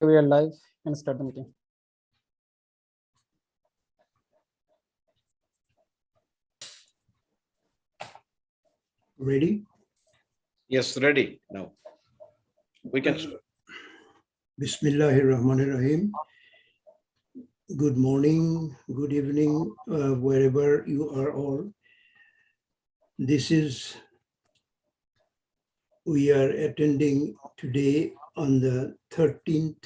We are live and start the meeting. Ready? Yes, ready now. We can start. Bismillahirrahmanirrahim. Good morning, good evening, wherever you are all. We are attending today on the 13th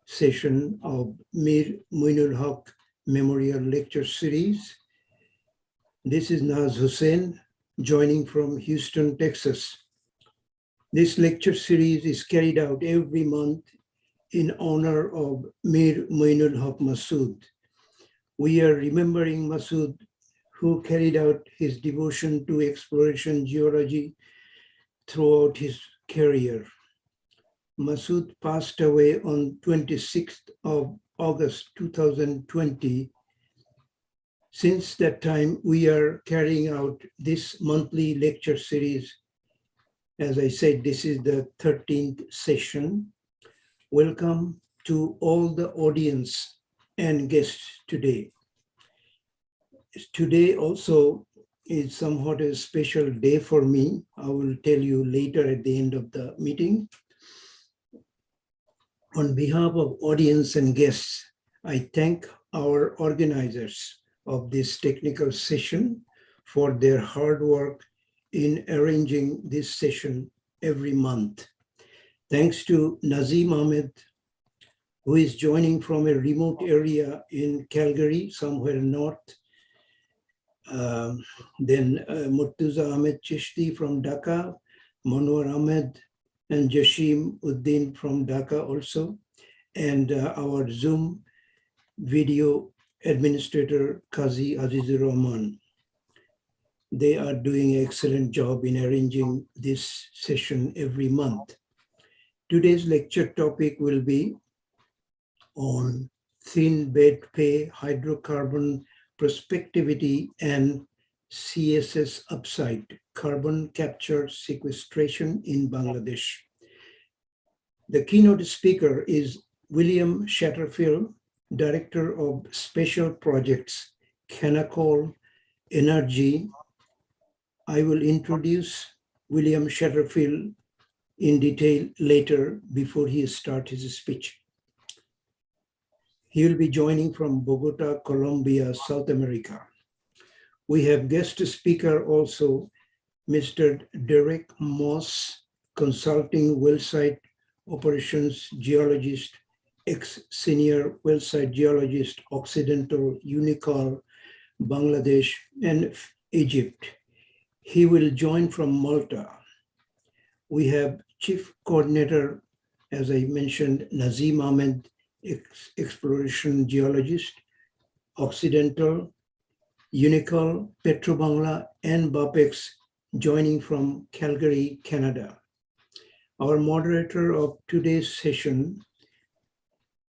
session of Mir Moinul Memorial Lecture Series. This is Naz Hussain, joining from Houston, Texas. This lecture series is carried out every month in honor of Mir Moinul Masood. We are remembering Masood, who carried out his devotion to exploration geology throughout his career. Masood passed away on 26th of August 2020. Since that time, we are carrying out this monthly lecture series. As I said, this is the 13th session. Welcome to all the audience and guests today. Today also is somewhat a special day for me. I will tell you later at the end of the meeting. On behalf of audience and guests, I thank our organizers of this technical session for their hard work in arranging this session every month. Thanks to Nazim Ahmed, who is joining from a remote area in Calgary, somewhere north. Then Murtuza Ahmed Chishti from Dhaka, Manwar Ahmed and Jashim Uddin from Dhaka also, and our Zoom video administrator, Qazi Azizur Rahman. They are doing an excellent job in arranging this session every month. Today's lecture topic will be on thin bed pay, hydrocarbon prospectivity, and CSS upside, carbon capture sequestration in Bangladesh. The keynote speaker is William Shatterfield, Director of Special Projects, Canacol Energy. I will introduce William Shatterfield in detail later before he starts his speech. He will be joining from Bogota, Colombia, South America. We have guest speaker also, Mr. Derek Moss, consulting well site operations geologist, ex-senior well site geologist, Occidental, Unicor, Bangladesh, and Egypt. He will join from Malta. We have Chief Coordinator, as I mentioned, Nazim Ahmed, exploration geologist, Occidental, Unicol, Petrobangla, and BAPEX, joining from Calgary, Canada. Our moderator of today's session,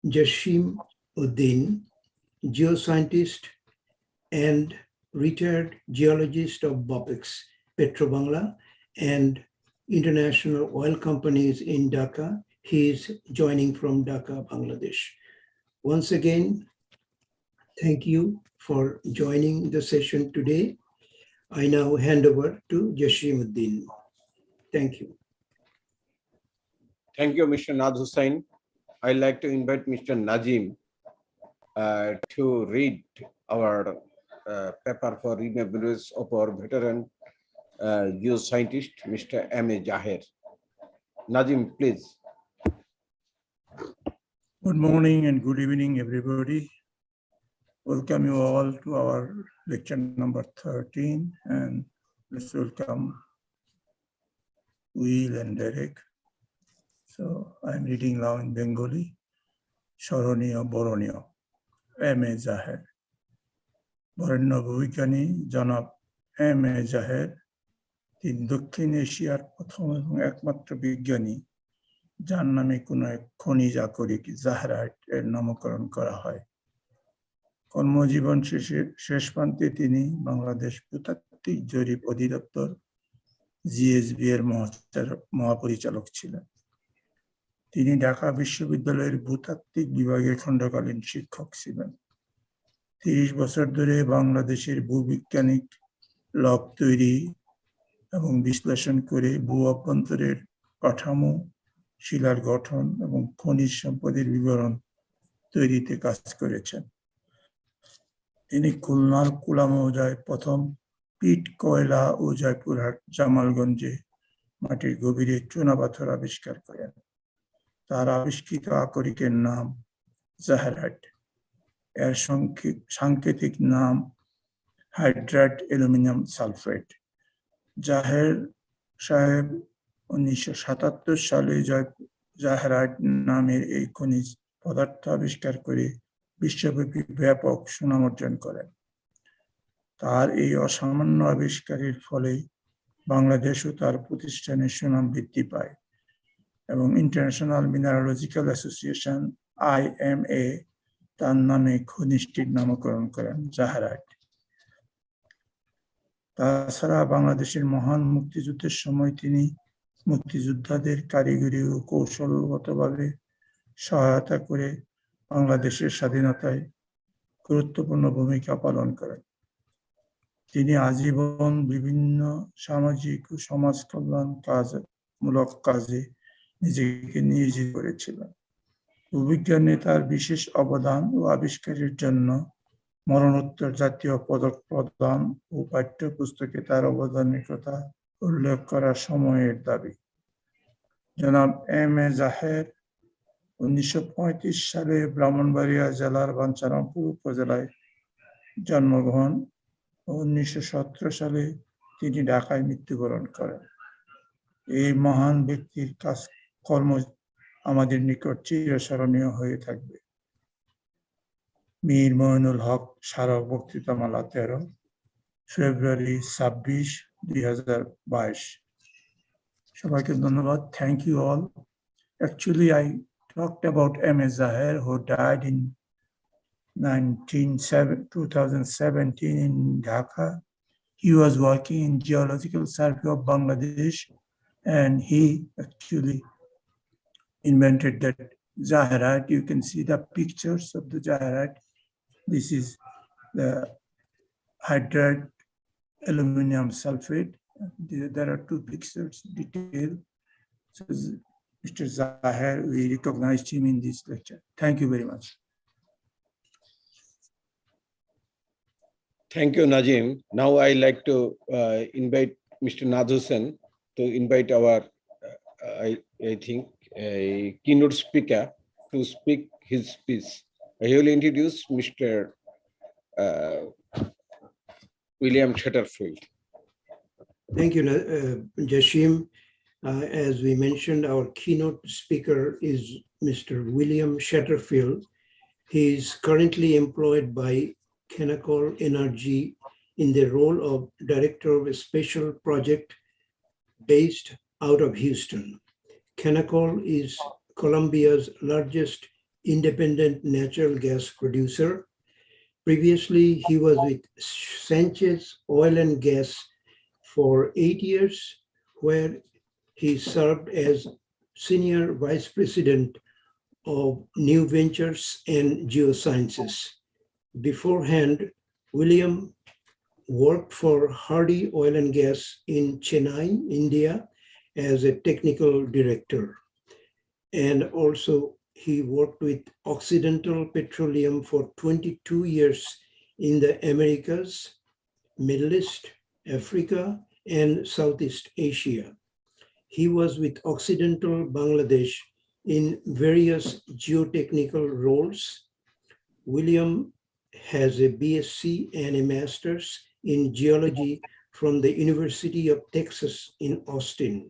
Jashim Uddin, geoscientist and retired geologist of BAPEX, Petrobangla, and international oil companies in Dhaka. He is joining from Dhaka, Bangladesh. Once again, thank you for joining the session today. I now hand over to Jashim Uddin. Thank you. Thank you, Mr. Naz Hussain. I'd like to invite Mr. Nazim to read our paper for remembrance of our veteran geoscientist, Mr. M.A. Jaher. Nazim, please. Good morning and good evening, everybody. Welcome you all to our lecture number 13, and let's welcome Will and Derek. So I'm reading now in Bengali. Shoroniyo Boroniyo, M.A. Jaher. বরেণ্য বৈজ্ঞানিক জনাব M.A. জাহের, তিনি দক্ষিণ এশিয়ার প্রথম এবং একমাত্র বিজ্ঞানী যার নামে কোনো এক খনিজ আকরিক জাহরাইট এর নামকরণ করা হয়। কর্মজীবন শেষ প্রান্তে তিনি বাংলাদেশ ভূতাত্ত্বিক জরিপ অধিদপ্তর জিএসবি এর মহাপরিচালক ছিলেন। তিনি ঢাকা বিশ্ববিদ্যালয়ের ভূতাত্ত্বিক বিভাগের খণ্ডকালীন শিক্ষক ছিলেন। 30 বছর ধরে বাংলাদেশের ভূবিজ্ঞানিক লগ তৈরি এবং বিশ্লেষণ করে ভূ অভ্যন্তরের কাঠামো, শিলার গঠন এবং খনিজ সম্পদের বিবরণ তৈরিতে কাজ করেছেন। তিনি খুলনার কুলা মৌজায় প্রথম পিট কয়লা ও জয়পুরহাট জামালগঞ্জে মাটির গভীরে চুনাপাথর আবিষ্কার করেন। তার আবিষ্কৃত আকরিকের নাম জাহেরাইট। এর সাংকেতিক নাম হাইড্রাইড অ্যালুমিনিয়াম সালফেট। জাহের সাহেব 1977 সালে জাহেরাইট নামের এই খনিজ পদার্থ আবিষ্কার করে বিশ্বব্যাপী ব্যাপক সুনাম অর্জন করেন। তার এই অসামান্য আবিষ্কারের ফলে বাংলাদেশ ও তার প্রতিষ্ঠানের সুনাম বৃদ্ধি পায় এবং ইন্টারন্যাশনাল মিনারোলজিক্যাল অ্যাসোসিয়েশন IMA তার নামে খনিজটির নামকরণ করেন জাহেরাইট। তাছাড়া বাংলাদেশের মহান মুক্তিযুদ্ধের সময় তিনি মুক্তিযোদ্ধাদের কারিগরি ও কৌশলগতভাবে সহায়তা করে বাংলাদেশের স্বাধীনতায় গুরুত্বপূর্ণ ভূমিকা পালন করেন। তিনি আজীবন বিভিন্ন সামাজিক ও সমাজ কল্যাণমূলক কাজে নিজেকে নিয়োজিত করেছিলেন। ভূবিজ্ঞানে তার বিশেষ অবদান ও আবিষ্কারের জন্য মরণোত্তর জাতীয় পদক প্রদান ও পাঠ্যপুস্তকে তার অবদানের কথা উল্লেখ করা সময়ের দাবি। জনাব M.A. জাহের 1935 সালে ব্রাহ্মণবাড়িয়া জেলার বাঞ্ছারামপুর উপজেলায় জন্মগ্রহণ ও 1917 সালে তিনি ঢাকায় মৃত্যুবরণ করেন। এই মহান ব্যক্তির কাজকর্ম আমাদের নিকট চিরস্মরণীয় হয়ে থাকবে। মীর মইনুল হক স্মারক বক্তৃতামালা 13 ফেব্রুয়ারি 26, 2022। সবাইকে ধন্যবাদ। Thank you all. Actually, I talked about M.A. Zaher, who died in 2017 in Dhaka. He was working in Geological Survey of Bangladesh, and he actually invented that Zaherite. You can see the pictures of the Zaherite. This is the hydride aluminum sulfate. There are two pictures detailed. So Mr. Zaher, we recognized him in this lecture. Thank you very much. Thank you, Najim. Now I like to invite Mr. Nadhusen to invite our, I think, a keynote speaker to speak his speech. I will introduce Mr. William Shatterfield. Thank you, Jashim. As we mentioned, our keynote speaker is Mr. William Shatterfield. He is currently employed by Canacol Energy in the role of Director of a Special Project based out of Houston. Canacol is Colombia's largest independent natural gas producer. Previously, he was with Sanchez Oil and Gas for 8 years, where he served as Senior Vice President of New Ventures and Geosciences. Beforehand, William worked for Hardy Oil and Gas in Chennai, India, as a technical director. And also he worked with Occidental Petroleum for 22 years in the Americas, Middle East, Africa, and Southeast Asia. He was with Occidental Bangladesh in various geotechnical roles. William has a BSc and a master's in geology from the University of Texas in Austin.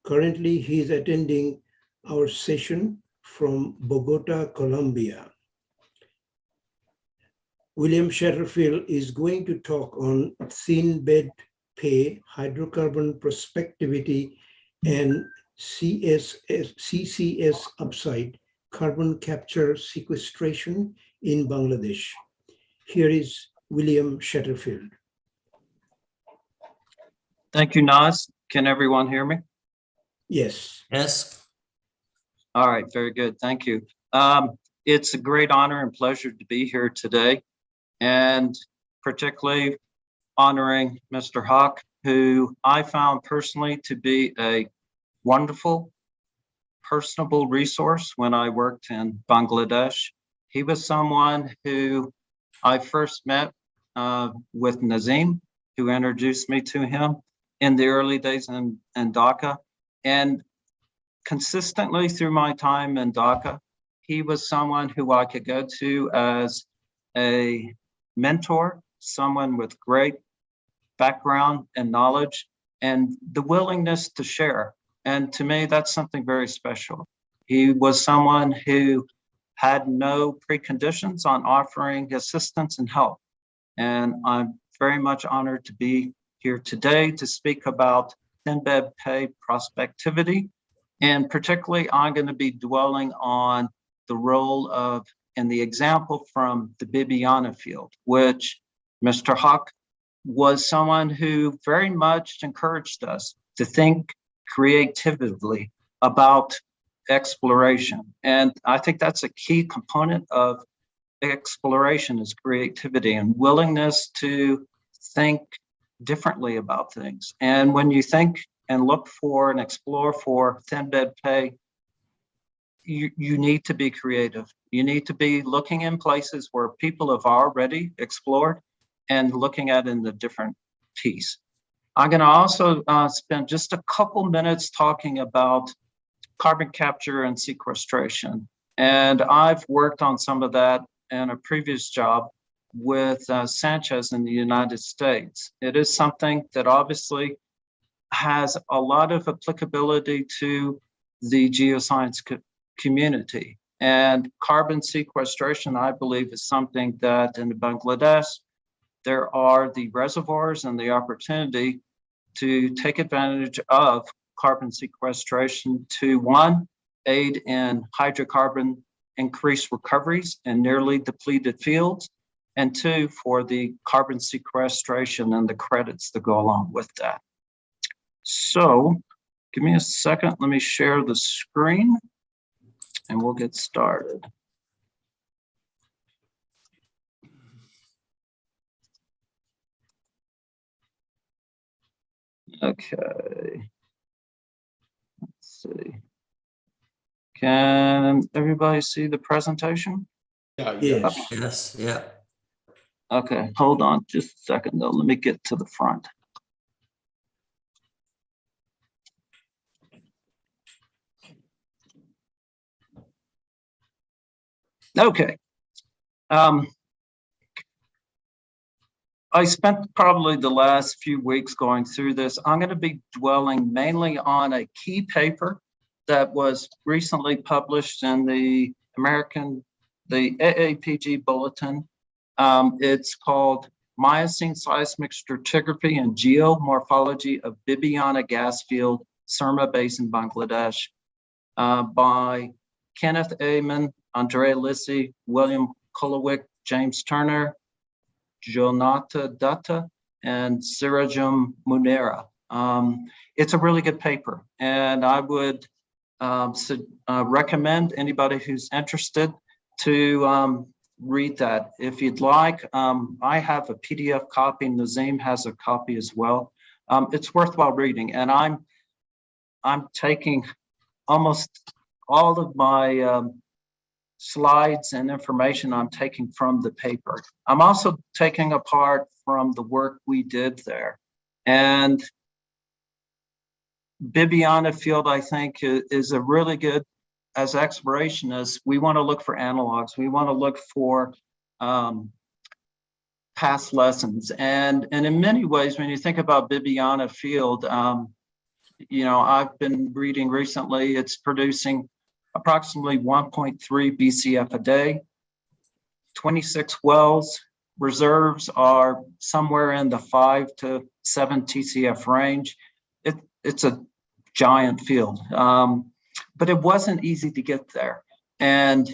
Currently, he is attending our session from Bogota, Colombia. William Shatterfield is going to talk on thin bed pay, hydrocarbon prospectivity, and CCS upside, carbon capture sequestration in Bangladesh. Here is William Shatterfield. Thank you, Naz. Can everyone hear me? Yes. Yes. All right, very good. Thank you. It's a great honor and pleasure to be here today, and particularly honoring Mr. Haq, who I found personally to be a wonderful, personable resource when I worked in Bangladesh. He was someone who I first met with Nazim, who introduced me to him in the early days in Dhaka. And consistently through my time in Dhaka, he was someone who I could go to as a mentor, someone with great background and knowledge and the willingness to share. And to me, that's something very special. He was someone who had no preconditions on offering assistance and help. And I'm very much honored to be here today to speak about thin bed pay prospectivity. And particularly, I'm going to be dwelling on the role of, and the example from the Bibiana field, which Mr. Haq was someone who very much encouraged us to think creatively about exploration. And I think that's a key component of exploration is creativity and willingness to think differently about things. And when you think and look for and explore for thin bed pay, you need to be creative. You need to be looking in places where people have already explored and looking at in the different piece. I'm going to also spend just a couple minutes talking about carbon capture and sequestration. And I've worked on some of that in a previous job with Sanchez in the United States. It is something that obviously has a lot of applicability to the geoscience community. And carbon sequestration, I believe, is something that in Bangladesh, there are the reservoirs and the opportunity to take advantage of carbon sequestration to, one, aid in hydrocarbon increased recoveries in nearly depleted fields, and two, for the carbon sequestration and the credits that go along with that. So give me a second, let me share the screen and we'll get started. Okay, let's see. Can everybody see the presentation? Yeah, Yes. Yes, yeah. Okay, hold on just a second though. Let me get to the front. Okay. I spent probably the last few weeks going through this. I'm going to be dwelling mainly on a key paper that was recently published in the AAPG Bulletin. It's called Miocene Seismic Stratigraphy and Geomorphology of Bibiana Gas Field, Surma Basin, Bangladesh, by Kenneth Amen, Andrea Lissi, William Kolowick, James Turner, Jonata Datta, and Sirajum Munera. It's a really good paper, and I would recommend anybody who's interested to read that. If you'd like, I have a PDF copy, Nazim has a copy as well. It's worthwhile reading, and I'm taking almost all of my slides and information I'm taking from the paper. I'm also taking apart from the work we did there. And Bibiana field, I think, is a really good, as explorationists, we want to look for analogs. We want to look for past lessons. And in many ways, when you think about Bibiana field, you know, I've been reading recently, it's producing approximately 1.3 BCF a day, 26 wells. Reserves are somewhere in the 5 to 7 TCF range. It's a giant field, but it wasn't easy to get there. And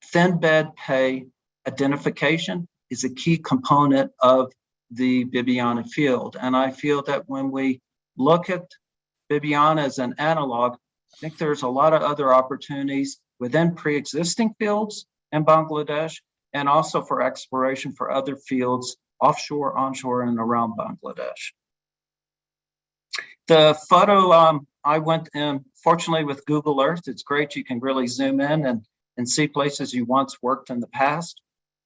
thin bed pay identification is a key component of the Bibiana field. And I feel that when we look at Bibiana as an analog, I think there's a lot of other opportunities within pre-existing fields in Bangladesh, and also for exploration for other fields offshore, onshore, and around Bangladesh. The photo, I went in, fortunately, with Google Earth. It's great. You can really zoom in and see places you once worked in the past.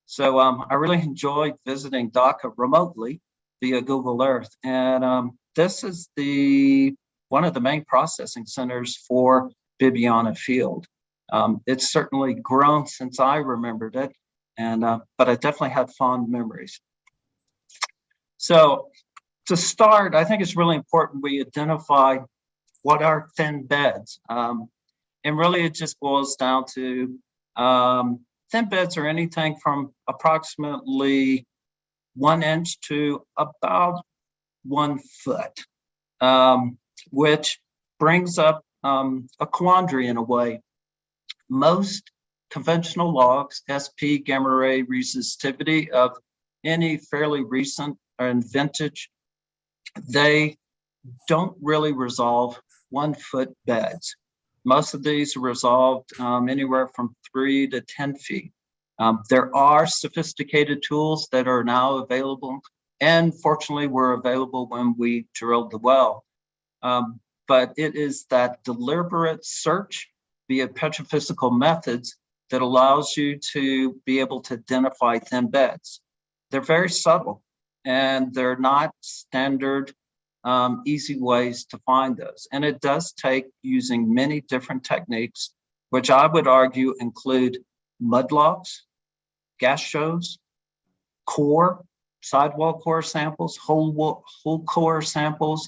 So I really enjoyed visiting Dhaka remotely via Google Earth. And this is one of the main processing centers for Bibiana Field. It's certainly grown since I remembered it, but I definitely had fond memories. So to start, I think it's really important we identify what are thin beds. And really it just boils down to thin beds are anything from approximately 1 inch to about 1 foot, which brings up a quandary in a way. Most conventional logs, SP, gamma ray resistivity of any fairly recent or vintage, they don't really resolve 1 foot beds. Most of these are resolved anywhere from 3 to 10 feet. There are sophisticated tools that are now available, and fortunately were available when we drilled the well. But it is that deliberate search via petrophysical methods that allows you to be able to identify thin beds. They're very subtle, and they're not standard easy ways to find those. And it does take using many different techniques, which I would argue include mud logs, gas shows, core, sidewall core samples, whole core samples,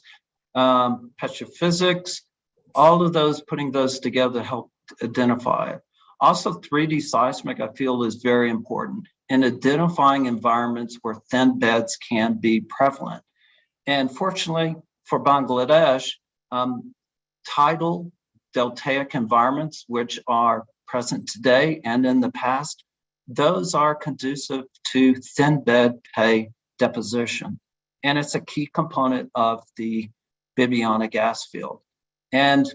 petrophysics, all of those, putting those together help identify it. Also, 3D seismic, I feel, is very important in identifying environments where thin beds can be prevalent. And fortunately for Bangladesh, tidal deltaic environments, which are present today and in the past, those are conducive to thin bed pay deposition. And it's a key component of the Bibiana gas field. And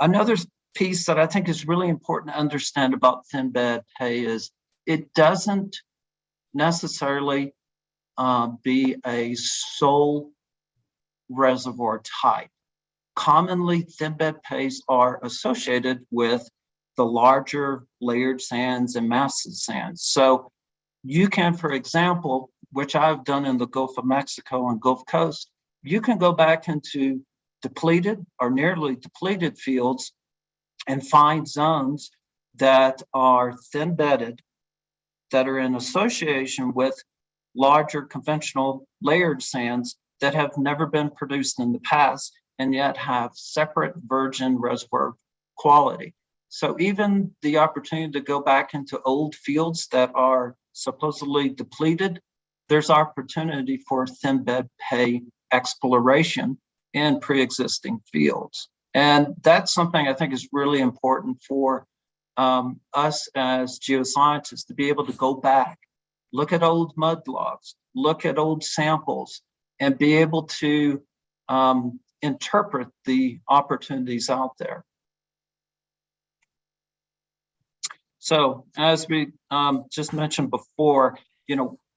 another piece that I think is really important to understand about thin bed pay is it doesn't necessarily be a sole reservoir type. Commonly, thin bed pays are associated with the larger layered sands and massive sands. So you can, for example, which I've done in the Gulf of Mexico and Gulf Coast, you can go back into depleted or nearly depleted fields and find zones that are thin bedded, that are in association with larger conventional layered sands that have never been produced in the past and yet have separate virgin reservoir quality. So even the opportunity to go back into old fields that are supposedly depleted, there's opportunity for thin bed pay exploration in pre-existing fields. And that's something I think is really important for us as geoscientists to be able to go back, look at old mud logs, look at old samples, and be able to interpret the opportunities out there. So as we just mentioned before,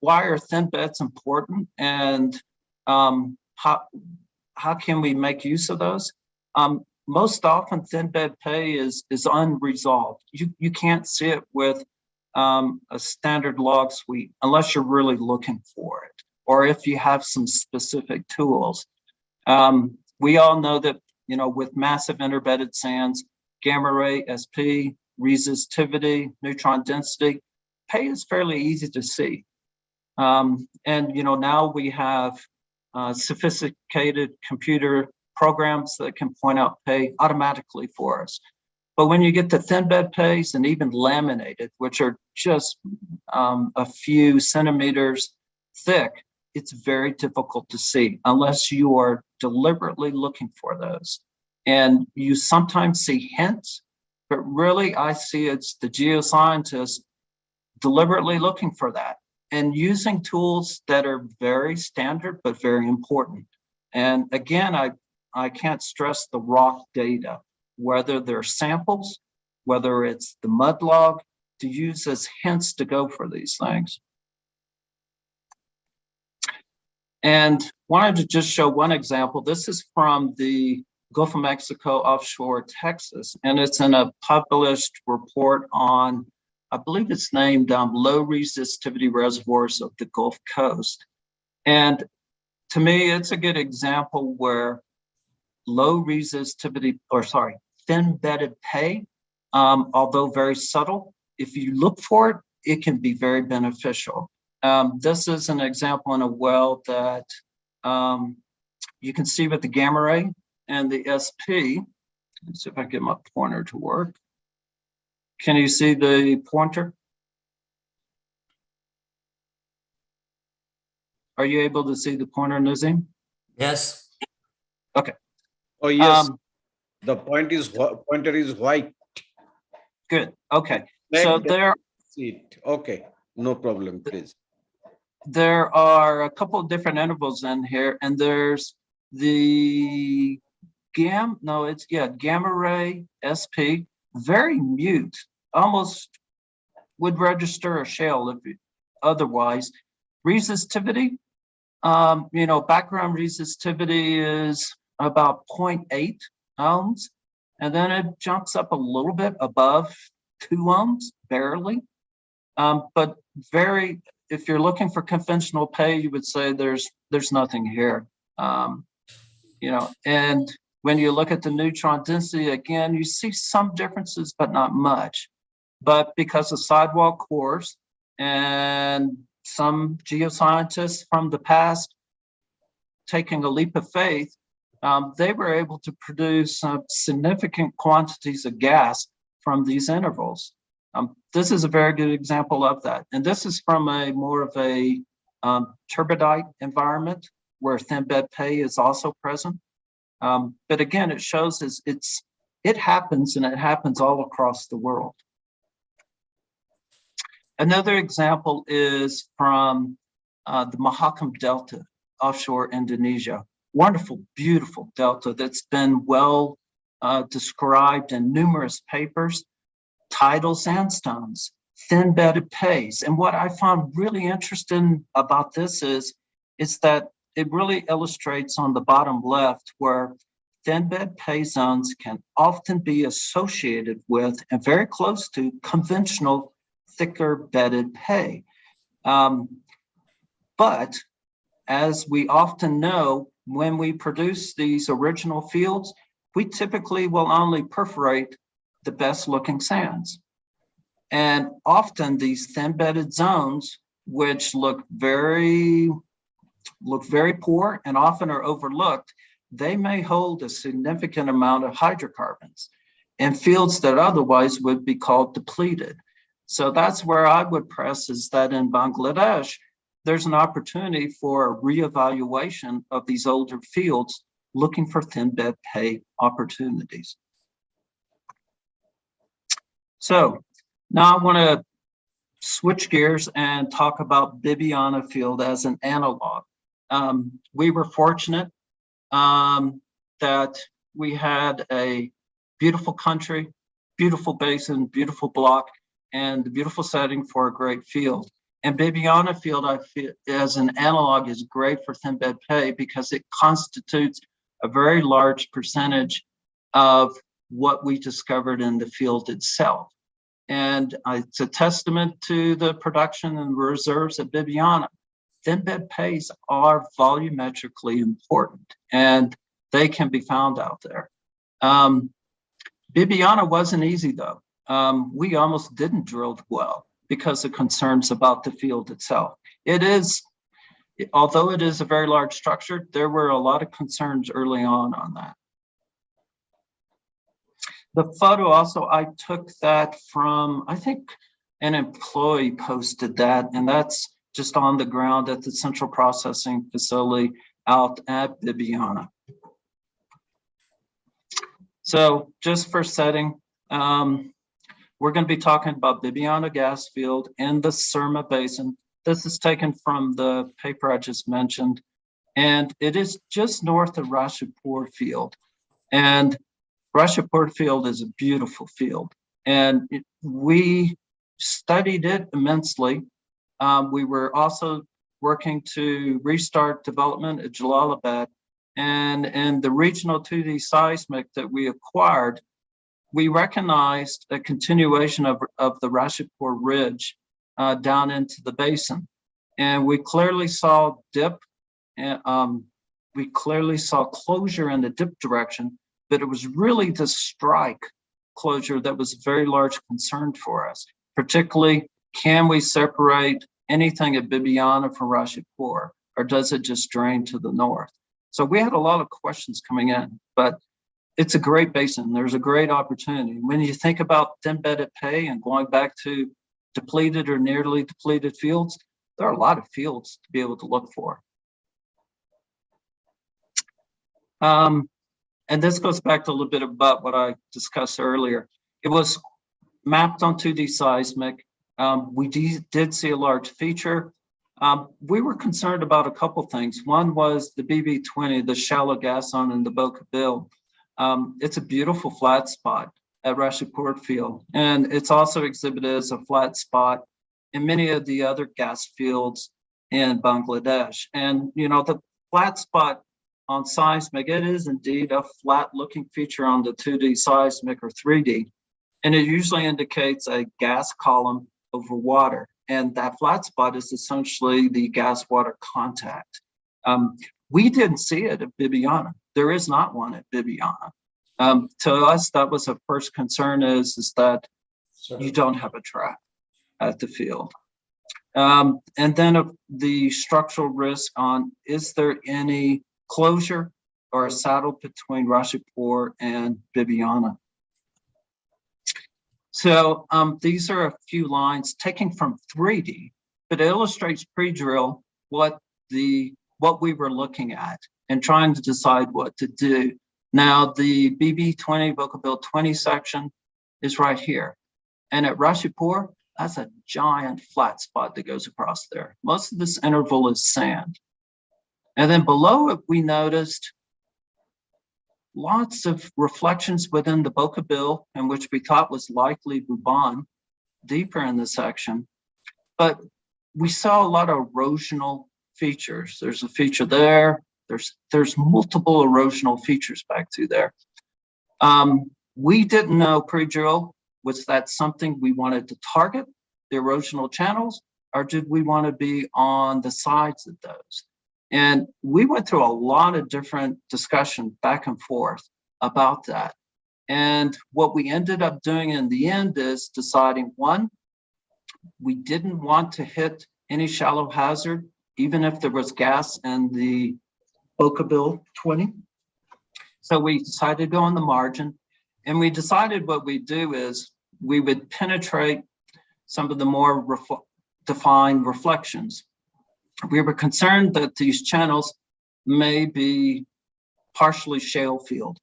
why are thin beds important, and how can we make use of those? Most often thin bed pay is unresolved. You can't see it with a standard log suite unless you're really looking for it, or if you have some specific tools. We all know that, with massive interbedded sands, gamma ray, SP, resistivity, neutron density, pay is fairly easy to see. And, now we have sophisticated computer programs that can point out pay automatically for us. But when you get to thin bed pays and even laminated, which are just a few centimeters thick, it's very difficult to see unless you are deliberately looking for those. And you sometimes see hints, but really I see it's the geoscientists deliberately looking for that and using tools that are very standard, but very important. And again, I can't stress the raw data. whether they're samples, whether it's the mud log, to use as hints to go for these things. And wanted to just show one example. This is from the Gulf of Mexico offshore Texas, and it's in a published report on, I believe it's named Low Resistivity Reservoirs of the Gulf Coast. And to me, it's a good example where low resistivity, or sorry, thin bedded pay, although very subtle, if you look for it, it can be very beneficial. This is an example in a well that you can see with the gamma ray and the SP. Let's see if I get my pointer to work. Can you see the pointer? Are you able to see the pointer, Nazim? Yes. Okay. Oh, yes. The pointer is white. Good. Okay. So there. Okay. No problem, please. There are a couple of different intervals in here, and there's the gamma ray SP, very mute, almost would register a shell if otherwise. Resistivity, background resistivity is about 0.8 ohms, and then it jumps up a little bit above 2 ohms, barely. But if you're looking for conventional pay, you would say there's nothing here. And when you look at the neutron density, again, you see some differences, but not much. But because of sidewall cores and some geoscientists from the past taking a leap of faith, they were able to produce significant quantities of gas from these intervals. This is a very good example of that. And this is from more of a turbidite environment where thin bed pay is also present. But again, it shows it happens, and it happens all across the world. Another example is from the Mahakam Delta offshore Indonesia. Wonderful, beautiful delta that's been well described in numerous papers. Tidal sandstones, thin bedded pays. And what I found really interesting about this is that it really illustrates on the bottom left where thin bed pay zones can often be associated with and very close to conventional thicker bedded pay. But as we often know, when we produce these original fields, we typically will only perforate the best looking sands. And often these thin bedded zones, which look very poor and often are overlooked, they may hold a significant amount of hydrocarbons in fields that otherwise would be called depleted. So that's where I would press, is that in Bangladesh, there's an opportunity for a reevaluation of these older fields looking for thin bed pay opportunities. So now I want to switch gears and talk about Bibiana Field as an analog. We were fortunate that we had a beautiful country, beautiful basin, beautiful block, and a beautiful setting for a great field. And Bibiana Field, I feel, as an analog, is great for thin bed pay because it constitutes a very large percentage of what we discovered in the field itself. And it's a testament to the production and reserves at Bibiana. Thin bed pays are volumetrically important, and they can be found out there. Bibiana wasn't easy, though. We almost didn't drill the well because of concerns about the field itself. Although it is a very large structure, there were a lot of concerns early on that. The photo also, I took that from, I think an employee posted that, and that's just on the ground at the central processing facility out at Bibiana. So just for setting, we're going to be talking about Bibiana gas field in the Surma Basin. This is taken from the paper I just mentioned, and it is just north of Rashidpur field. And Rashidpur field is a beautiful field, and we studied it immensely. We were also working to restart development at Jalalabad, and in the regional 2D seismic that we acquired, we recognized a continuation of the Rashidpur Ridge down into the basin. And we clearly saw dip, and we clearly saw closure in the dip direction, but it was really the strike closure that was a very large concern for us. Particularly, can we separate anything at Bibiana from Rashidpur, or does it just drain to the north? So we had a lot of questions coming in, but it's a great basin. There's a great opportunity. When you think about embedded pay and going back to depleted or nearly depleted fields, there are a lot of fields to be able to look for. And this goes back to a little bit about what I discussed earlier. It was mapped on 2D seismic. We did see a large feature. We were concerned about a couple things. One was the BB20, the shallow gas zone in the Boca Bill. It's a beautiful flat spot at Rashidpur field, and it's also exhibited as a flat spot in many of the other gas fields in Bangladesh. And the flat spot on seismic, it is indeed a flat looking feature on the 2D seismic or 3D, and it usually indicates a gas column over water. And that flat spot is essentially the gas water contact. We didn't see it at Bibiana. There is not one at Bibiana. To us, that was a first concern is that you don't have a trap at the field. And then the structural risk on, is there any closure or a saddle between Rashidpur and Bibiana? So these are a few lines taken from 3D, but it illustrates pre-drill what we were looking at and trying to decide what to do. Now the BB20, Boca Bill 20 section is right here. And at Rashidpur, that's a giant flat spot that goes across there. Most of this interval is sand. And then below it, we noticed lots of reflections within the Boca Bill, in which we thought was likely Buban, deeper in the section. But we saw a lot of erosional features. There's a feature there. There's multiple erosional features back through there. We didn't know pre-drill, was that something we wanted to target, the erosional channels, or did we want to be on the sides of those? And we went through a lot of different discussion back and forth about that. And what we ended up doing in the end is deciding, one, we didn't want to hit any shallow hazard, even if there was gas in the Boca Bill 20. So we decided to go on the margin, and we decided what we'd do is we would penetrate some of the more defined reflections. We were concerned that these channels may be partially shale field.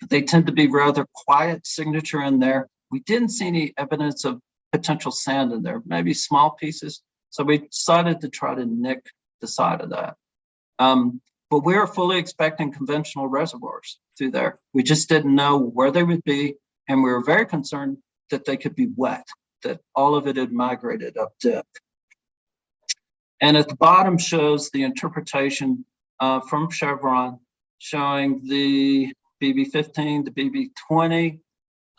They tend to be rather quiet signature in there. We didn't see any evidence of potential sand in there, maybe small pieces. So we decided to try to nick the side of that. But we were fully expecting conventional reservoirs through there. We just didn't know where they would be. And we were very concerned that they could be wet, that all of it had migrated up dip. And at the bottom shows the interpretation from Chevron showing the BB15, the BB20,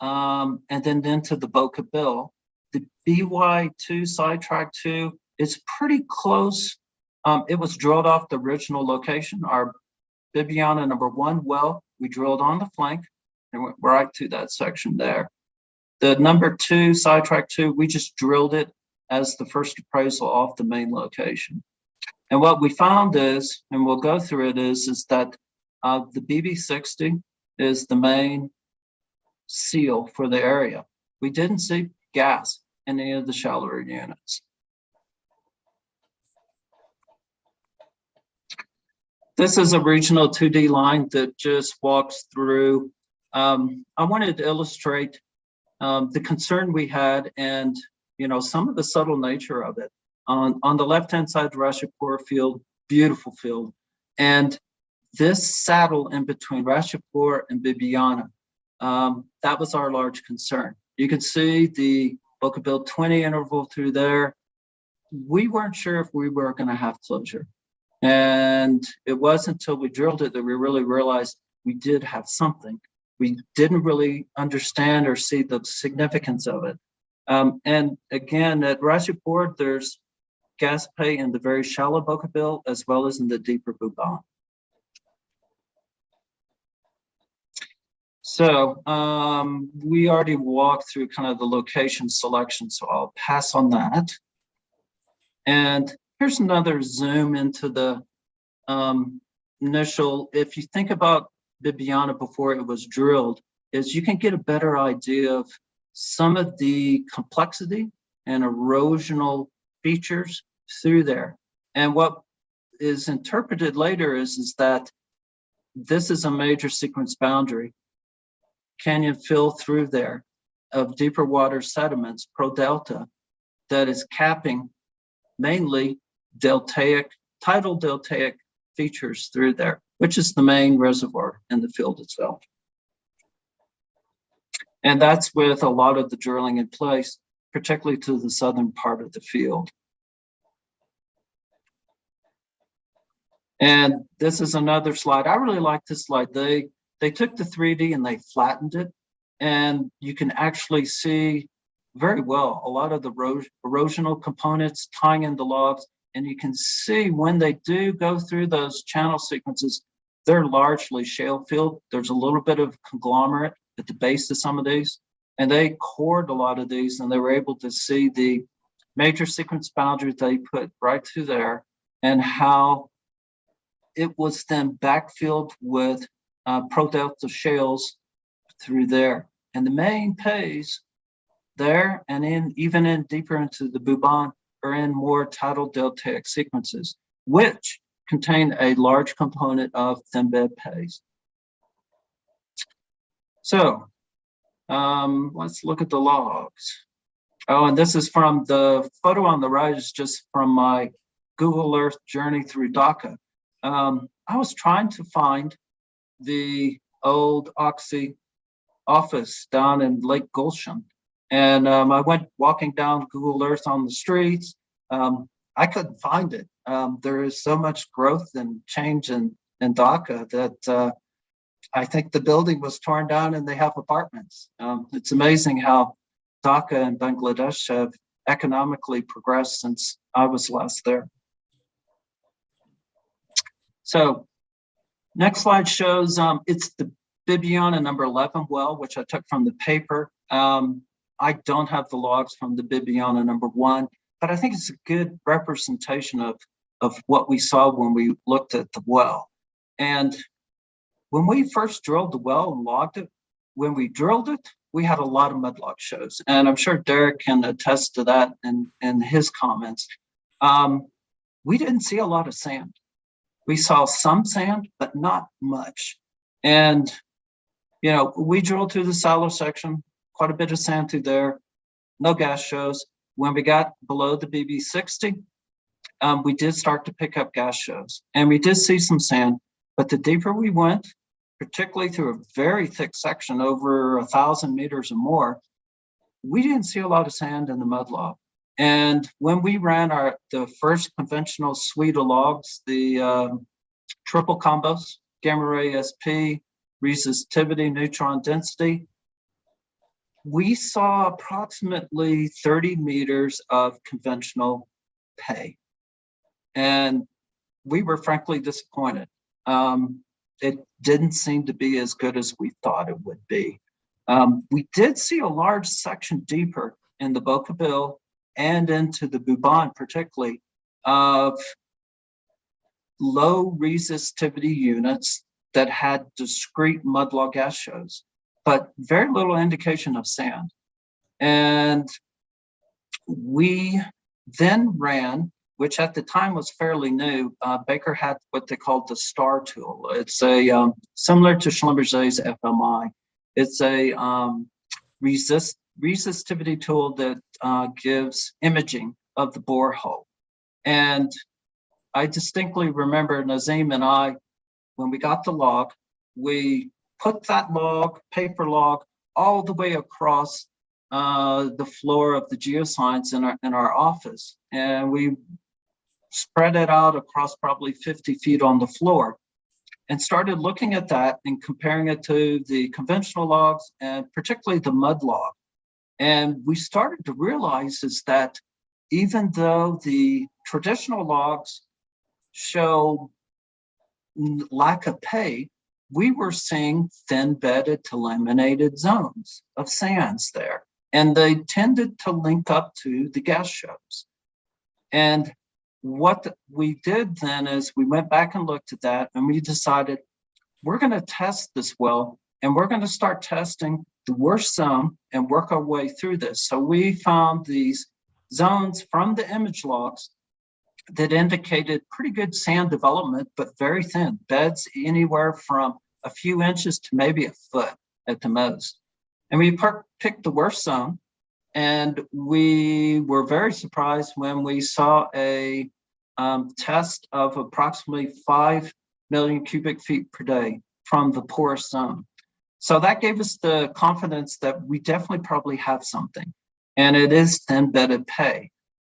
and then into the Boca Bill. The BY2 sidetrack 2 is pretty close. It was drilled off the original location. Our Bibiana #1 well, we drilled on the flank and went right to that section there. The #2 sidetrack 2, we just drilled it as the first appraisal off the main location. And what we found is, and we'll go through it, is that the BB60 is the main seal for the area. We didn't see gas in any of the shallower units. This is a regional 2D line that just walks through. I wanted to illustrate the concern we had and some of the subtle nature of it. On the left-hand side, the Rashidpur field, beautiful field. And this saddle in between Rashipur and Bibiana, that was our large concern. You can see the Bocabill 20 interval through there. We weren't sure if we were going to have closure. And it wasn't until we drilled it that we really realized we did have something. We didn't really understand or see the significance of it. And again, at Rashipur, there's gas pay in the very shallow Bocabill as well as in the deeper Buban. So we already walked through kind of the location selection, so I'll pass on that. And here's another zoom into the initial, if you think about Bibiana before it was drilled, is you can get a better idea of some of the complexity and erosional features through there. And what is interpreted later is that this is a major sequence boundary canyon fill through there of deeper water sediments, pro-delta, that is capping mainly deltaic, tidal deltaic features through there, which is the main reservoir in the field itself. And that's with a lot of the drilling in place, particularly to the southern part of the field. And this is another slide. I really like this slide. They took the 3D and they flattened it, and you can actually see very well a lot of the erosional components tying into logs, and you can see when they do go through those channel sequences, they're largely shale field. There's a little bit of conglomerate at the base of some of these, and they cored a lot of these, and they were able to see the major sequence boundaries they put right through there and how it was then backfilled with pro-delta shales through there. And the main pays there and even in deeper into the Buban are in more tidal deltaic sequences, which contain a large component of thin bed pays. So let's look at the logs. Oh, and this is from the photo on the right is just from my Google Earth journey through Dhaka. I was trying to find the old Oxy office down in Lake Gulshan. And I went walking down Google Earth on the streets. I couldn't find it. There is so much growth and change in Dhaka that I think the building was torn down and they have apartments. It's amazing how Dhaka and Bangladesh have economically progressed since I was last there. So next slide shows it's the Bibiana number 11 well, which I took from the paper. I don't have the logs from the Bibiana number 1, but I think it's a good representation of what we saw when we looked at the well. And when we first drilled the well and logged it, when we drilled it, we had a lot of mudlog shows. And I'm sure Derek can attest to that in his comments. We didn't see a lot of sand. We saw some sand, but not much. And, you know, we drilled through the shallow section, quite a bit of sand through there, no gas shows. When we got below the BB60, we did start to pick up gas shows. And we did see some sand, but the deeper we went, particularly through a very thick section, over 1,000 meters or more, we didn't see a lot of sand in the mudlog. And when we ran the first conventional suite of logs, the triple combos, gamma ray SP, resistivity, neutron density, we saw approximately 30 meters of conventional pay. And we were frankly disappointed. It didn't seem to be as good as we thought it would be. We did see a large section deeper in the Bocabill and into the Buban particularly of low resistivity units that had discrete mudlog gas shows, but very little indication of sand. And we then ran, which at the time was fairly new, Baker had what they called the STAR tool. It's a similar to Schlumberger's FMI. It's a resistivity tool that gives imaging of the borehole. And I distinctly remember Nazim and I when we got the log, we put that log, paper log, all the way across the floor of the geoscience in our office. And we spread it out across probably 50 feet on the floor and started looking at that and comparing it to the conventional logs and particularly the mud log. And we started to realize is that even though the traditional logs show lack of pay, we were seeing thin bedded to laminated zones of sands there. And they tended to link up to the gas shows. And what we did then is we went back and looked at that and we decided we're going to test this well and we're going to start testing the worst zone and work our way through this. So we found these zones from the image logs that indicated pretty good sand development, but very thin beds, anywhere from a few inches to maybe a foot at the most. And we picked the worst zone. And we were very surprised when we saw a test of approximately 5 million cubic feet per day from the poorest zone. So that gave us the confidence that we definitely probably have something. And it is thin bedded pay.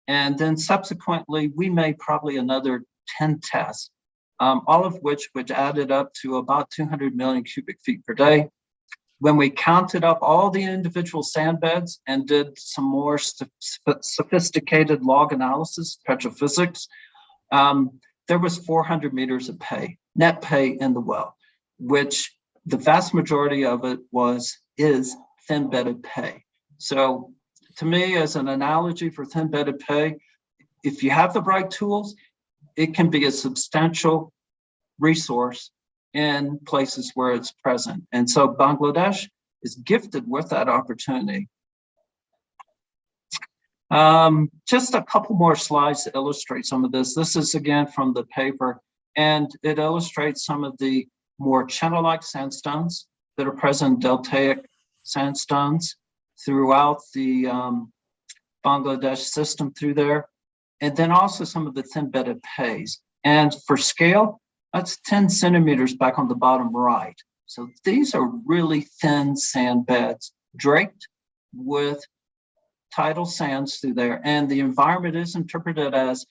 And then subsequently, we made probably another 10 tests, all of which added up to about 200 million cubic feet per day. When we counted up all the individual sand beds and did some more sophisticated log analysis, petrophysics, there was 400 meters of pay, net pay in the well, which the vast majority of it is thin bedded pay. So to me, as an analogy for thin bedded pay, if you have the right tools, it can be a substantial resource in places where it's present. And so Bangladesh is gifted with that opportunity. Just a couple more slides to illustrate some of this. This is again from the paper, and it illustrates some of the more channel-like sandstones that are present in deltaic sandstones throughout the Bangladesh system through there. And then also some of the thin bedded pays. And for scale, that's 10 centimeters back on the bottom right. So these are really thin sand beds draped with tidal sands through there. And the environment is interpreted as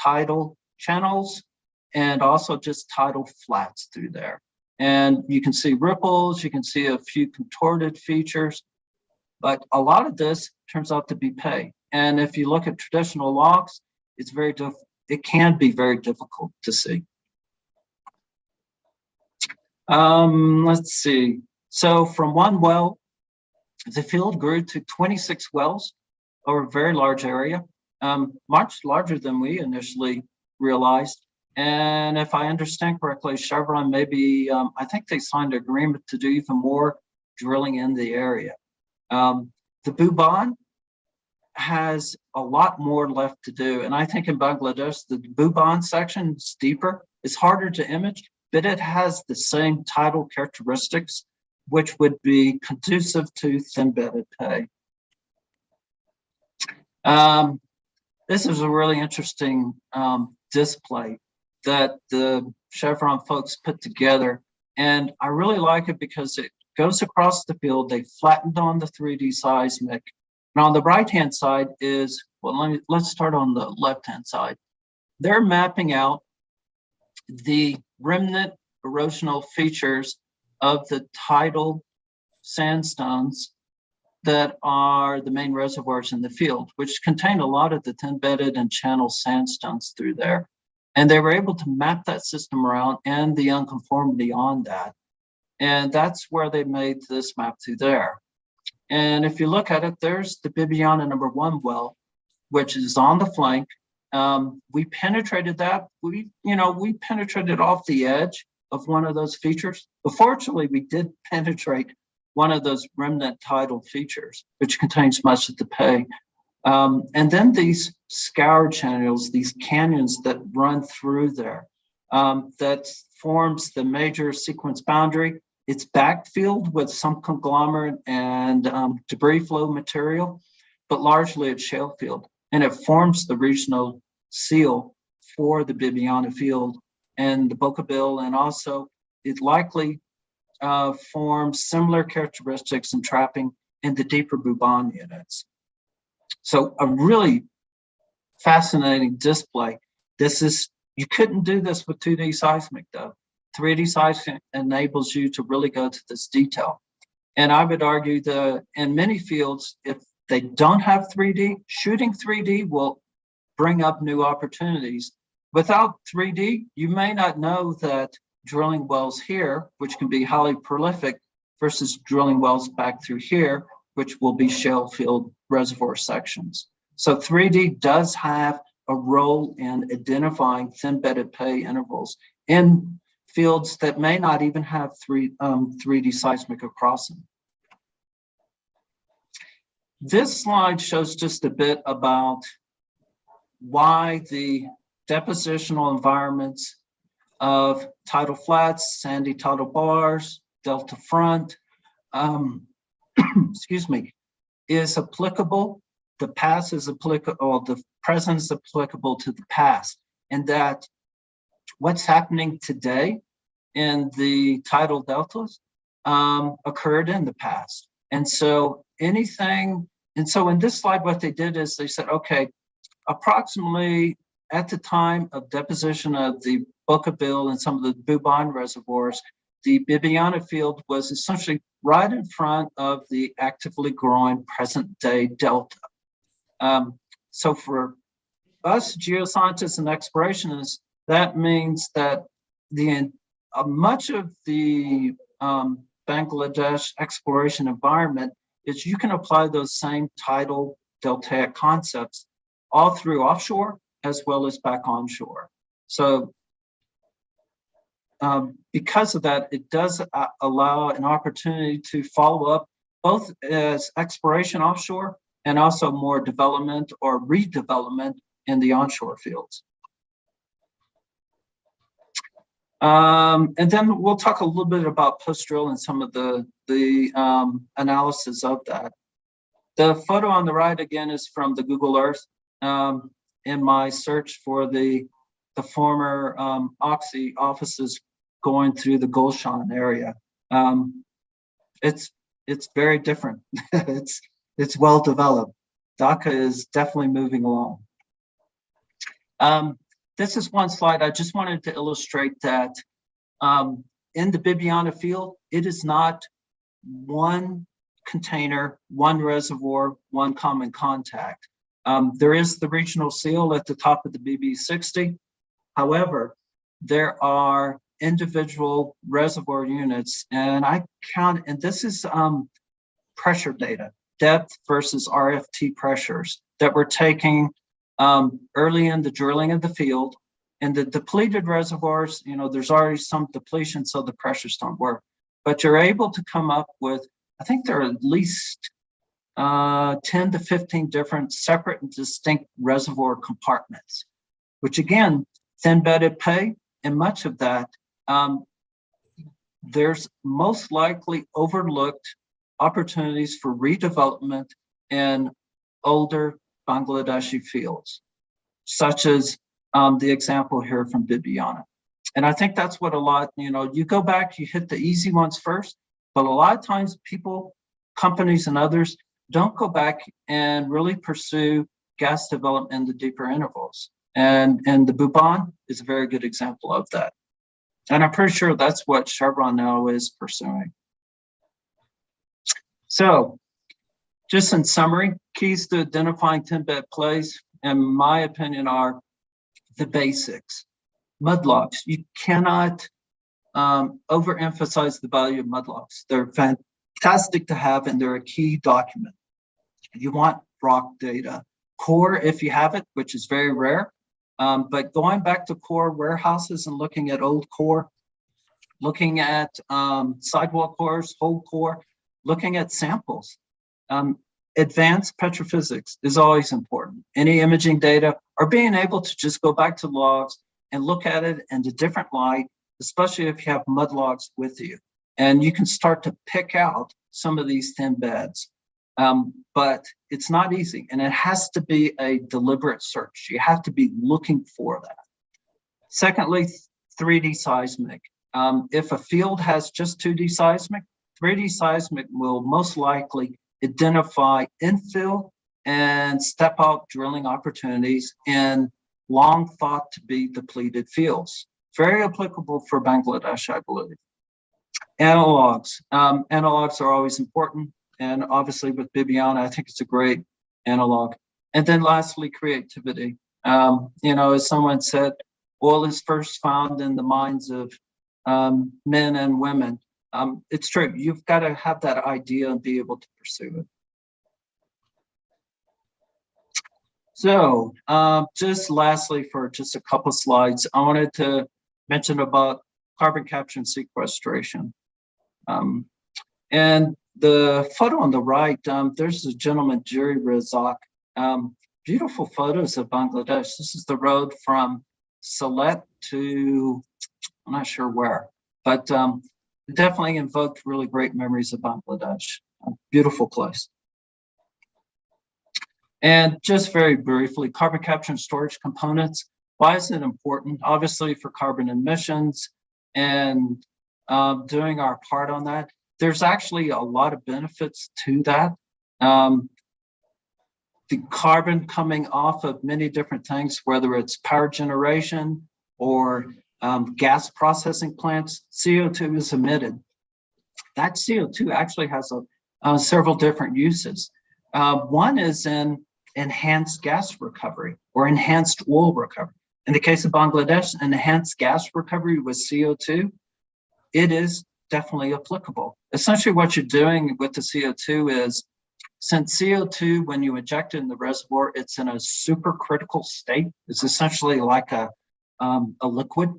tidal channels and also just tidal flats through there. And you can see ripples, you can see a few contorted features, but a lot of this turns out to be pay. And if you look at traditional logs, it can be very difficult to see. Let's see. So from one well, the field grew to 26 wells over a very large area, much larger than we initially realized. And if I understand correctly, Chevron maybe, I think they signed an agreement to do even more drilling in the area. The Buban has a lot more left to do. And I think in Bangladesh, the Buban section is deeper. It's harder to image, but it has the same tidal characteristics, which would be conducive to thin bedded pay. This is a really interesting display that the Chevron folks put together. And I really like it because it goes across the field. They flattened on the 3D seismic. And on the right-hand side is, well, let's start on the left-hand side. They're mapping out the remnant erosional features of the tidal sandstones that are the main reservoirs in the field, which contain a lot of the thin-bedded and channel sandstones through there. And they were able to map that system around and the unconformity on that. And that's where they made this map through there. And if you look at it, there's the Bibiana #1 well, which is on the flank. We penetrated that. We penetrated off the edge of one of those features. But fortunately, we did penetrate one of those remnant tidal features, which contains much of the pay. And then these scour channels, these canyons that run through there, that forms the major sequence boundary. It's backfilled with some conglomerate and debris flow material, but largely it's shale field. And it forms the regional seal for the Bibiana field and the Bocabil, and also it likely forms similar characteristics and trapping in the deeper Bhuban units. So a really fascinating display. You couldn't do this with 2D seismic though. 3D seismic enables you to really go to this detail. And I would argue that in many fields, if they don't have 3D, shooting 3D will bring up new opportunities. Without 3D, you may not know that drilling wells here, which can be highly prolific, versus drilling wells back through here, which will be shale field reservoir sections. So 3D does have a role in identifying thin-bedded pay intervals in fields that may not even have 3D seismic across them. This slide shows just a bit about why the depositional environments of tidal flats, sandy tidal bars, delta front, excuse me, is applicable. The past is applicable, or the present is applicable to the past, and that what's happening today in the tidal deltas occurred in the past. And so in this slide, what they did is they said, okay, approximately at the time of deposition of the Bokabille and some of the Bhuban reservoirs, the Bibiana field was essentially right in front of the actively growing present day delta. So for us geoscientists and explorationists, that means that much of the Bangladesh exploration environment is you can apply those same tidal deltaic concepts all through offshore as well as back onshore. So because of that, it does allow an opportunity to follow up both as exploration offshore and also more development or redevelopment in the onshore fields. And then we'll talk a little bit about post-drill and some of the analysis of that. The photo on the right, again, is from the Google Earth in my search for the former Oxy offices going through the Gulshan area. It's very different. It's well developed. Dhaka is definitely moving along. This is one slide I just wanted to illustrate that in the Bibiana field, it is not one container, one reservoir, one common contact. There is the regional seal at the top of the BB60. However, there are individual reservoir units, and I count, and this is pressure data, depth versus RFT pressures that we're taking early in the drilling of the field. And the depleted reservoirs, there's already some depletion, so the pressures don't work. But you're able to come up with, I think there are at least 10 to 15 different separate and distinct reservoir compartments, which again, thin-bedded pay, and much of that, there's most likely overlooked opportunities for redevelopment in older Bangladeshi fields, such as the example here from Bibiana. And I think that's what a lot, you go back, you hit the easy ones first, but a lot of times people, companies and others don't go back and really pursue gas development in the deeper intervals. And the Bhuban is a very good example of that. And I'm pretty sure that's what Chevron now is pursuing. So just in summary, keys to identifying thin-bed plays, in my opinion, are the basics. Mudlogs, you cannot overemphasize the value of mudlogs. They're fantastic to have, and they're a key document. You want rock data. Core, if you have it, which is very rare, but going back to core warehouses and looking at old core, looking at sidewall cores, whole core, looking at samples. Advanced petrophysics is always important. Any imaging data, or being able to just go back to logs and look at it in a different light, especially if you have mud logs with you. And you can start to pick out some of these thin beds. But it's not easy, and it has to be a deliberate search. You have to be looking for that. Secondly, 3D seismic. If a field has just 2D seismic, 3D seismic will most likely identify infill and step out drilling opportunities in long thought to be depleted fields. Very applicable for Bangladesh, I believe. Analogs. Analogs are always important. And obviously with Bibiana, I think it's a great analog. And then lastly, creativity. As someone said, oil is first found in the minds of men and women. It's true. You've got to have that idea and be able to pursue it. So just lastly, for just a couple slides, I wanted to mention about carbon capture and sequestration. And the photo on the right, there's a gentleman, Jerry Razak. Beautiful photos of Bangladesh. This is the road from Sylhet to, I'm not sure where, but it definitely invoked really great memories of Bangladesh. A beautiful place. And just very briefly, carbon capture and storage components. Why is it important? Obviously for carbon emissions and doing our part on that. There's actually a lot of benefits to that. The carbon coming off of many different things, whether it's power generation or gas processing plants, CO2 is emitted. That CO2 actually has several different uses. One is in enhanced gas recovery or enhanced oil recovery. In the case of Bangladesh, enhanced gas recovery with CO2, it is definitely applicable. Essentially what you're doing with the CO2 is, since CO2, when you inject it in the reservoir, it's in a supercritical state. It's essentially like a liquid.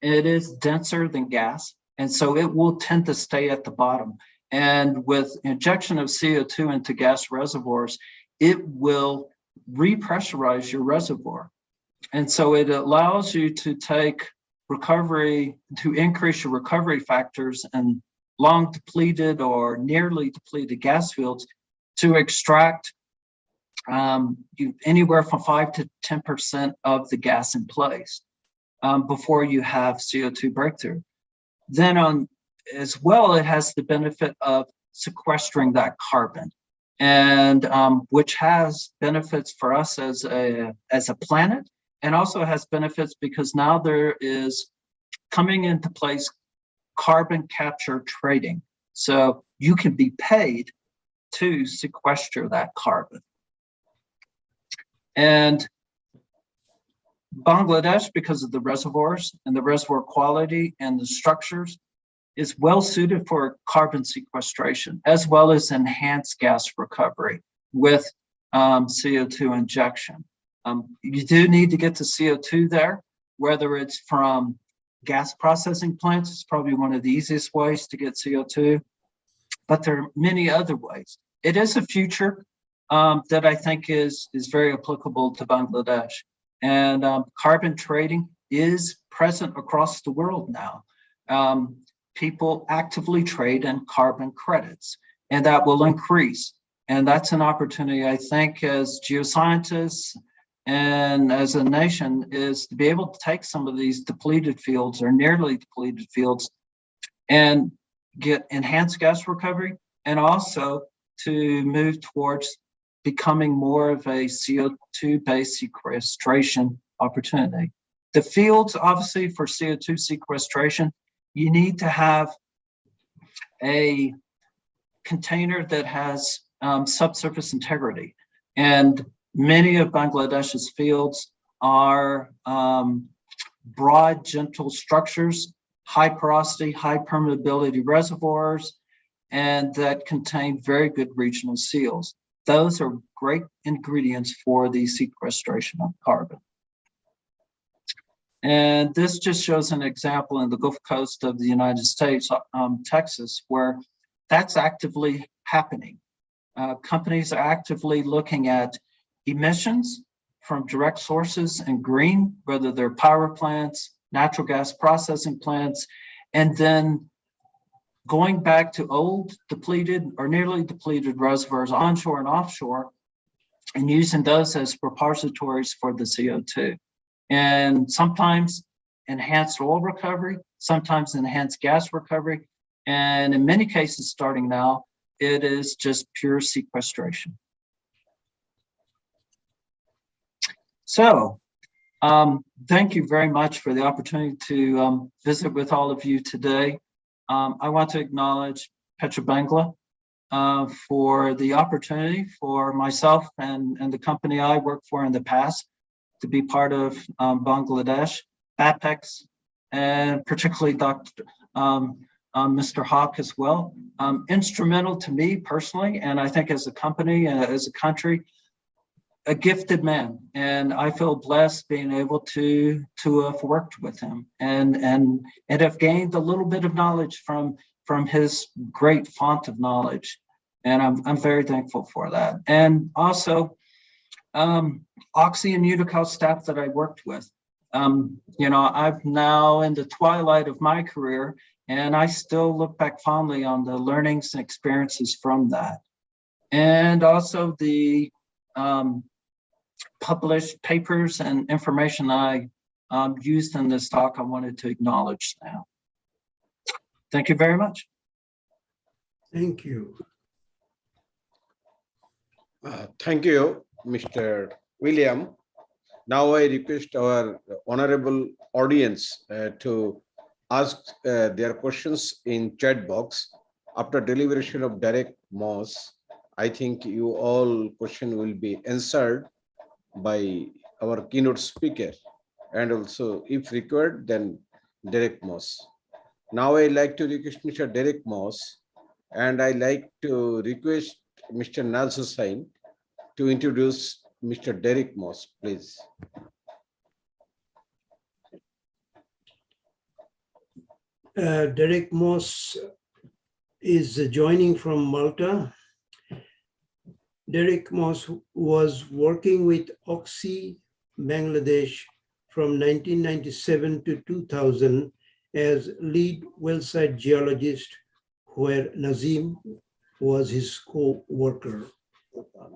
It is denser than gas, and so it will tend to stay at the bottom. And with injection of CO2 into gas reservoirs, it will repressurize your reservoir. And so it allows you to take recovery, to increase your recovery factors in long depleted or nearly depleted gas fields to extract anywhere from 5 to 10% of the gas in place before you have CO2 breakthrough. Then as well, it has the benefit of sequestering that carbon, and which has benefits for us as a planet, and also has benefits because now there is coming into place carbon capture trading. So you can be paid to sequester that carbon. And Bangladesh, because of the reservoirs and the reservoir quality and the structures, is well suited for carbon sequestration, as well as enhanced gas recovery with CO2 injection. You do need to get to CO2 there, whether it's from gas processing plants. It's probably one of the easiest ways to get CO2, but there are many other ways. It is a future that I think is very applicable to Bangladesh. And carbon trading is present across the world now. People actively trade in carbon credits, and that will increase. And that's an opportunity, I think, as geoscientists and as a nation, is to be able to take some of these depleted fields or nearly depleted fields and get enhanced gas recovery, and also to move towards becoming more of a CO2-based sequestration opportunity. The fields, obviously, for CO2 sequestration, you need to have a container that has subsurface integrity. And many of Bangladesh's fields are broad, gentle structures, high porosity, high permeability reservoirs, and that contain very good regional seals. Those are great ingredients for the sequestration of carbon. And this just shows an example in the Gulf Coast of the United States, Texas, where that's actively happening. Companies are actively looking at emissions from direct sources in green, whether they're power plants, natural gas processing plants, and then going back to old depleted or nearly depleted reservoirs onshore and offshore, and using those as repositories for the CO2. And sometimes enhanced oil recovery, sometimes enhanced gas recovery, and in many cases starting now, it is just pure sequestration. So, thank you very much for the opportunity to visit with all of you today. I want to acknowledge Petrobangla for the opportunity for myself and the company I worked for in the past to be part of Bangladesh, BAPEX, and particularly Mr. Hawk as well. Instrumental to me personally, and I think as a company and as a country, a gifted man, and I feel blessed being able to have worked with him and have gained a little bit of knowledge from his great font of knowledge, and I'm very thankful for that. And also, Oxy and Unical staff that I worked with. You know, I'm now in the twilight of my career, and I still look back fondly on the learnings and experiences from that, and also the published papers and information I used in this talk. I wanted to acknowledge now. Thank you very much. Thank you. Thank you, Mr. William. Now I request our honorable audience to ask their questions in chat box. After deliberation of Derek Moss, I think you all question will be answered by our keynote speaker, and also if required, then Derek Moss. Now I like to request Mr. Derek Moss, and I like to request Mr. Naz Hussain to introduce Mr. Derek Moss, please. Derek Moss is joining from Malta. Derek Moss was working with Oxy Bangladesh from 1997 to 2000 as lead wellsite geologist, where Nazim was his co-worker.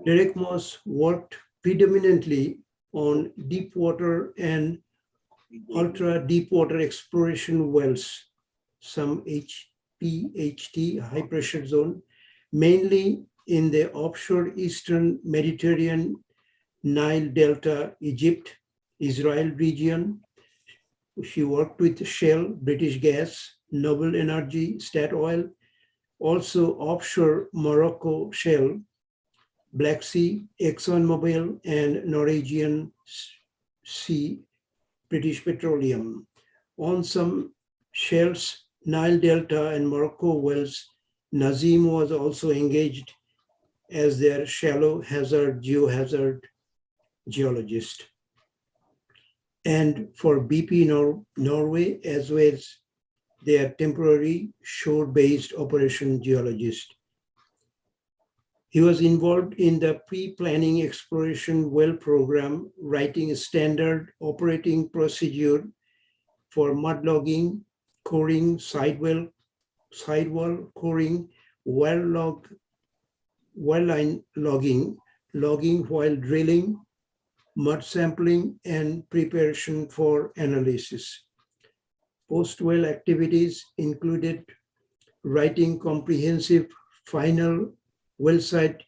Derek Moss worked predominantly on deep water and ultra deep water exploration wells, some HPHT, high pressure zone, mainly in the offshore Eastern Mediterranean, Nile Delta, Egypt, Israel region. She worked with Shell, British Gas, Noble Energy, Statoil, also offshore Morocco Shell, Black Sea, ExxonMobil, and Norwegian Sea, British Petroleum. On some Shell's Nile Delta and Morocco wells, Nazim was also engaged as their shallow hazard geohazard geologist. And for BP Norway, as well as their temporary shore-based operation geologist. He was involved in the pre-planning exploration well program, writing a standard operating procedure for mud logging, coring, sidewall coring, well line logging while drilling, mud sampling, and preparation for analysis. Post-well activities included writing comprehensive final well site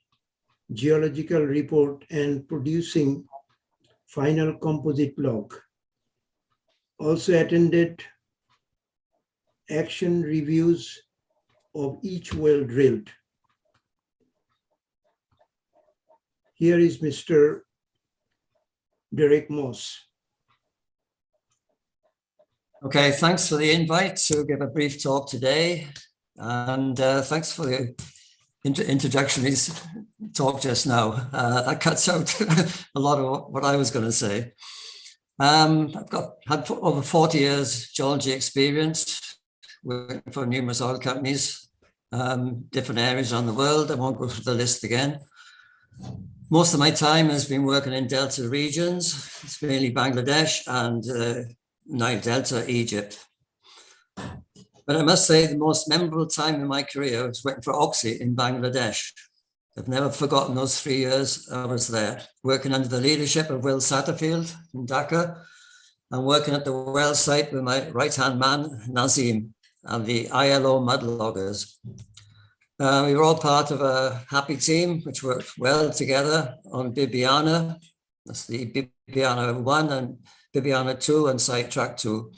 geological report and producing final composite log. Also attended action reviews of each well drilled. Here is Mr. Derek Moss. Okay, thanks for the invite to give a brief talk today. And thanks for the introductory talk just now. That cuts out a lot of what I was going to say. I've had over 40 years geology experience, working for numerous oil companies, different areas around the world. I won't go through the list again. Most of my time has been working in Delta regions. It's mainly Bangladesh and Nile Delta, Egypt. But I must say the most memorable time in my career was working for Oxy in Bangladesh. I've never forgotten those 3 years I was there, working under the leadership of Will Satterfield in Dhaka, I'm working at the well site with my right-hand man, Nazim, and the ILO mudloggers. We were all part of a happy team, which worked well together on Bibiana. That's the Bibiana 1 and Bibiana 2 and Sidetrack 2.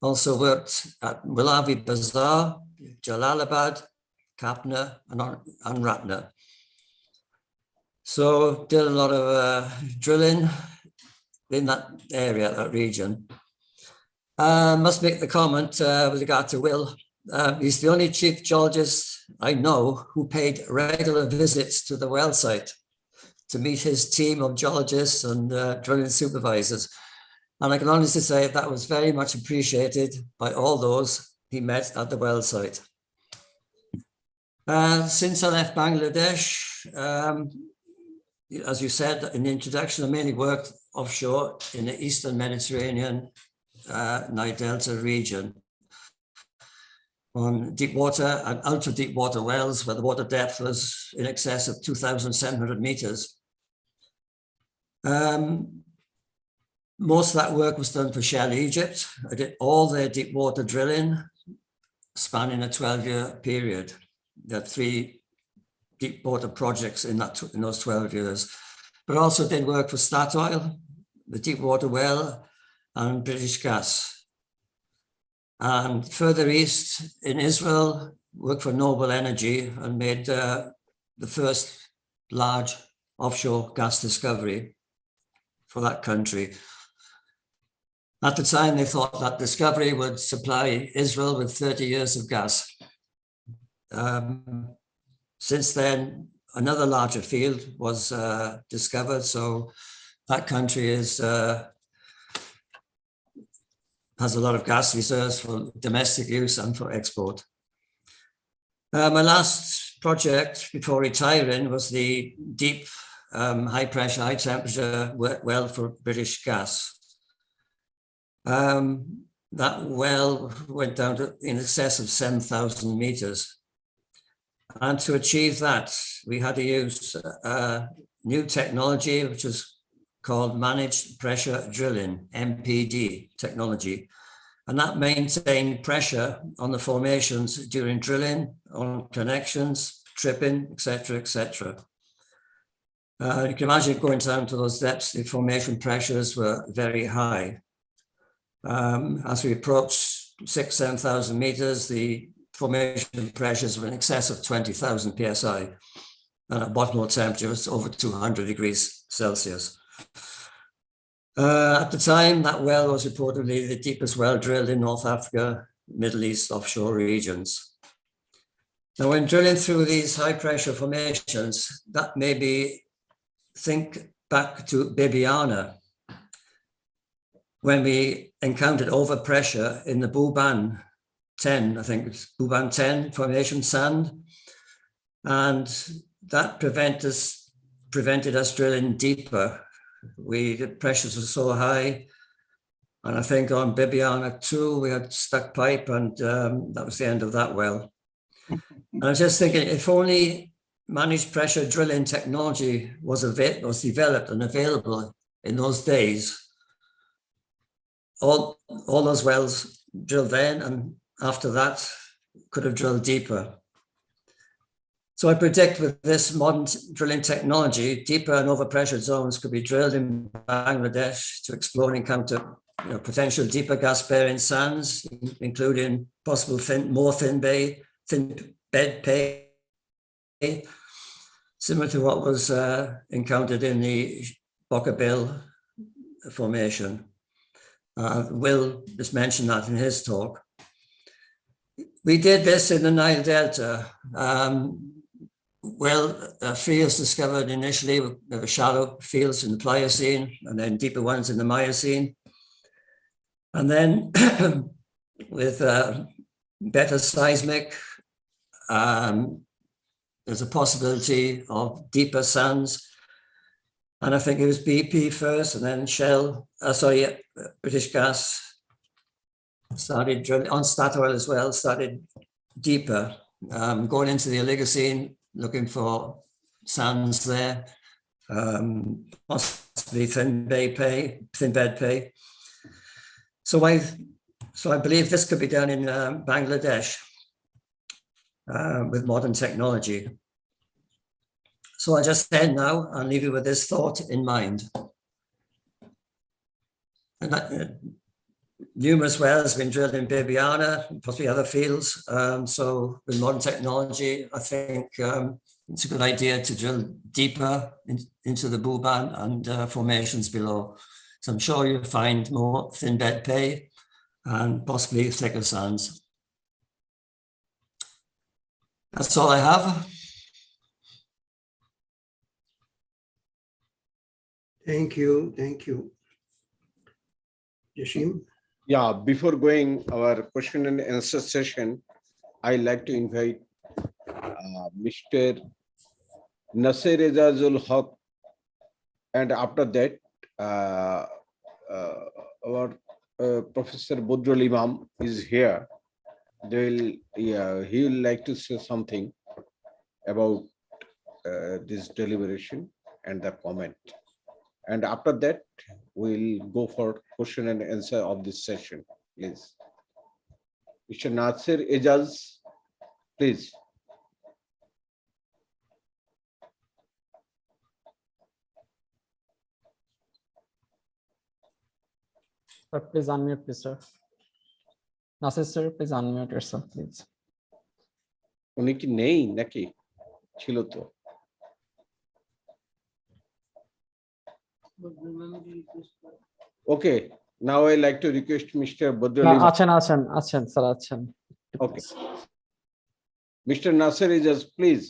Also worked at Wilavi Bazaar, Jalalabad, Kapna, and Ratna. So did a lot of drilling in that area, that region. Must make the comment with regard to Will. He's the only chief geologist I know who paid regular visits to the well site to meet his team of geologists and drilling supervisors. And I can honestly say that was very much appreciated by all those he met at the well site. Since I left Bangladesh, as you said in the introduction, I mainly worked offshore in the Eastern Mediterranean, Nile Delta region on deep water and ultra deep water wells where the water depth was in excess of 2,700 meters. Most of that work was done for Shell Egypt. I did all their deep water drilling spanning a 12-year period. They had 3 deep water projects in those 12 years, but also did work for Statoil, the deep water well, and British Gas. And further east in Israel, worked for Noble Energy and made the first large offshore gas discovery for that country. At the time, they thought that discovery would supply Israel with 30 years of gas. Since then, another larger field was discovered. So that country has a lot of gas reserves for domestic use and for export. My last project before retiring was the deep, high pressure, high temperature well for British Gas. That well went down to in excess of 7,000 meters. And to achieve that, we had to use new technology, which is called managed pressure drilling, MPD technology. And that maintained pressure on the formations during drilling, on connections, tripping, etc., etc. You can imagine going down to those depths, the formation pressures were very high. As we approached 6,000 to 7,000 meters, the formation pressures were in excess of 20,000 psi, and at bottom water temperature was over 200 degrees Celsius. At the time, that well was reportedly the deepest well drilled in North Africa, Middle East offshore regions. Now, when drilling through these high pressure formations, that made me think back to Bibiana, when we encountered overpressure in the Buban 10, I think it's Buban 10 formation sand. And that prevented us drilling deeper. The pressures were so high. And I think on Bibiana 2, we had stuck pipe, and that was the end of that well. And I was just thinking, if only managed pressure drilling technology was developed and available in those days, all those wells drilled then and after that could have drilled deeper. So I predict with this modern drilling technology, deeper and overpressured zones could be drilled in Bangladesh to explore and encounter potential deeper gas-bearing sands, including possible thin bed pay, similar to what was encountered in the Bockabill formation. Will just mentioned that in his talk. We did this in the Nile Delta. Fields discovered initially with shallow fields in the Pliocene and then deeper ones in the Miocene. And then with better seismic, there's a possibility of deeper sands. And I think it was BP first and then British Gas started drilling on Statoil as well, started deeper, going into the Oligocene, looking for sands there, possibly thin bed pay. So I believe this could be done in Bangladesh with modern technology. So I'll just end now and leave you with this thought in mind. And that, numerous wells have been drilled in Bibiana and possibly other fields. So with modern technology, I think it's a good idea to drill deeper into the Buban and formations below. So I'm sure you'll find more thin bed pay and possibly thicker sands. That's all I have. Thank you. Thank you. Yashim? Yeah, before going our question and answer session, I like to invite Mr. Nasir Ejazul Haq, and after that, our Professor Budrul Imam is here. He will like to say something about this deliberation and the comment. And after that, we'll go for question and answer of this session, please. Mr. Nasir Ejaz, please. Sir, please unmute, please, sir. Nasir, sir, please unmute yourself, please. উনি কি নেই নাকি ছিল তো? Okay, now I like to request Mr. Budrul Imam. আছেন, sir আছেন। Okay. Mr. Nasir Ejaz, please.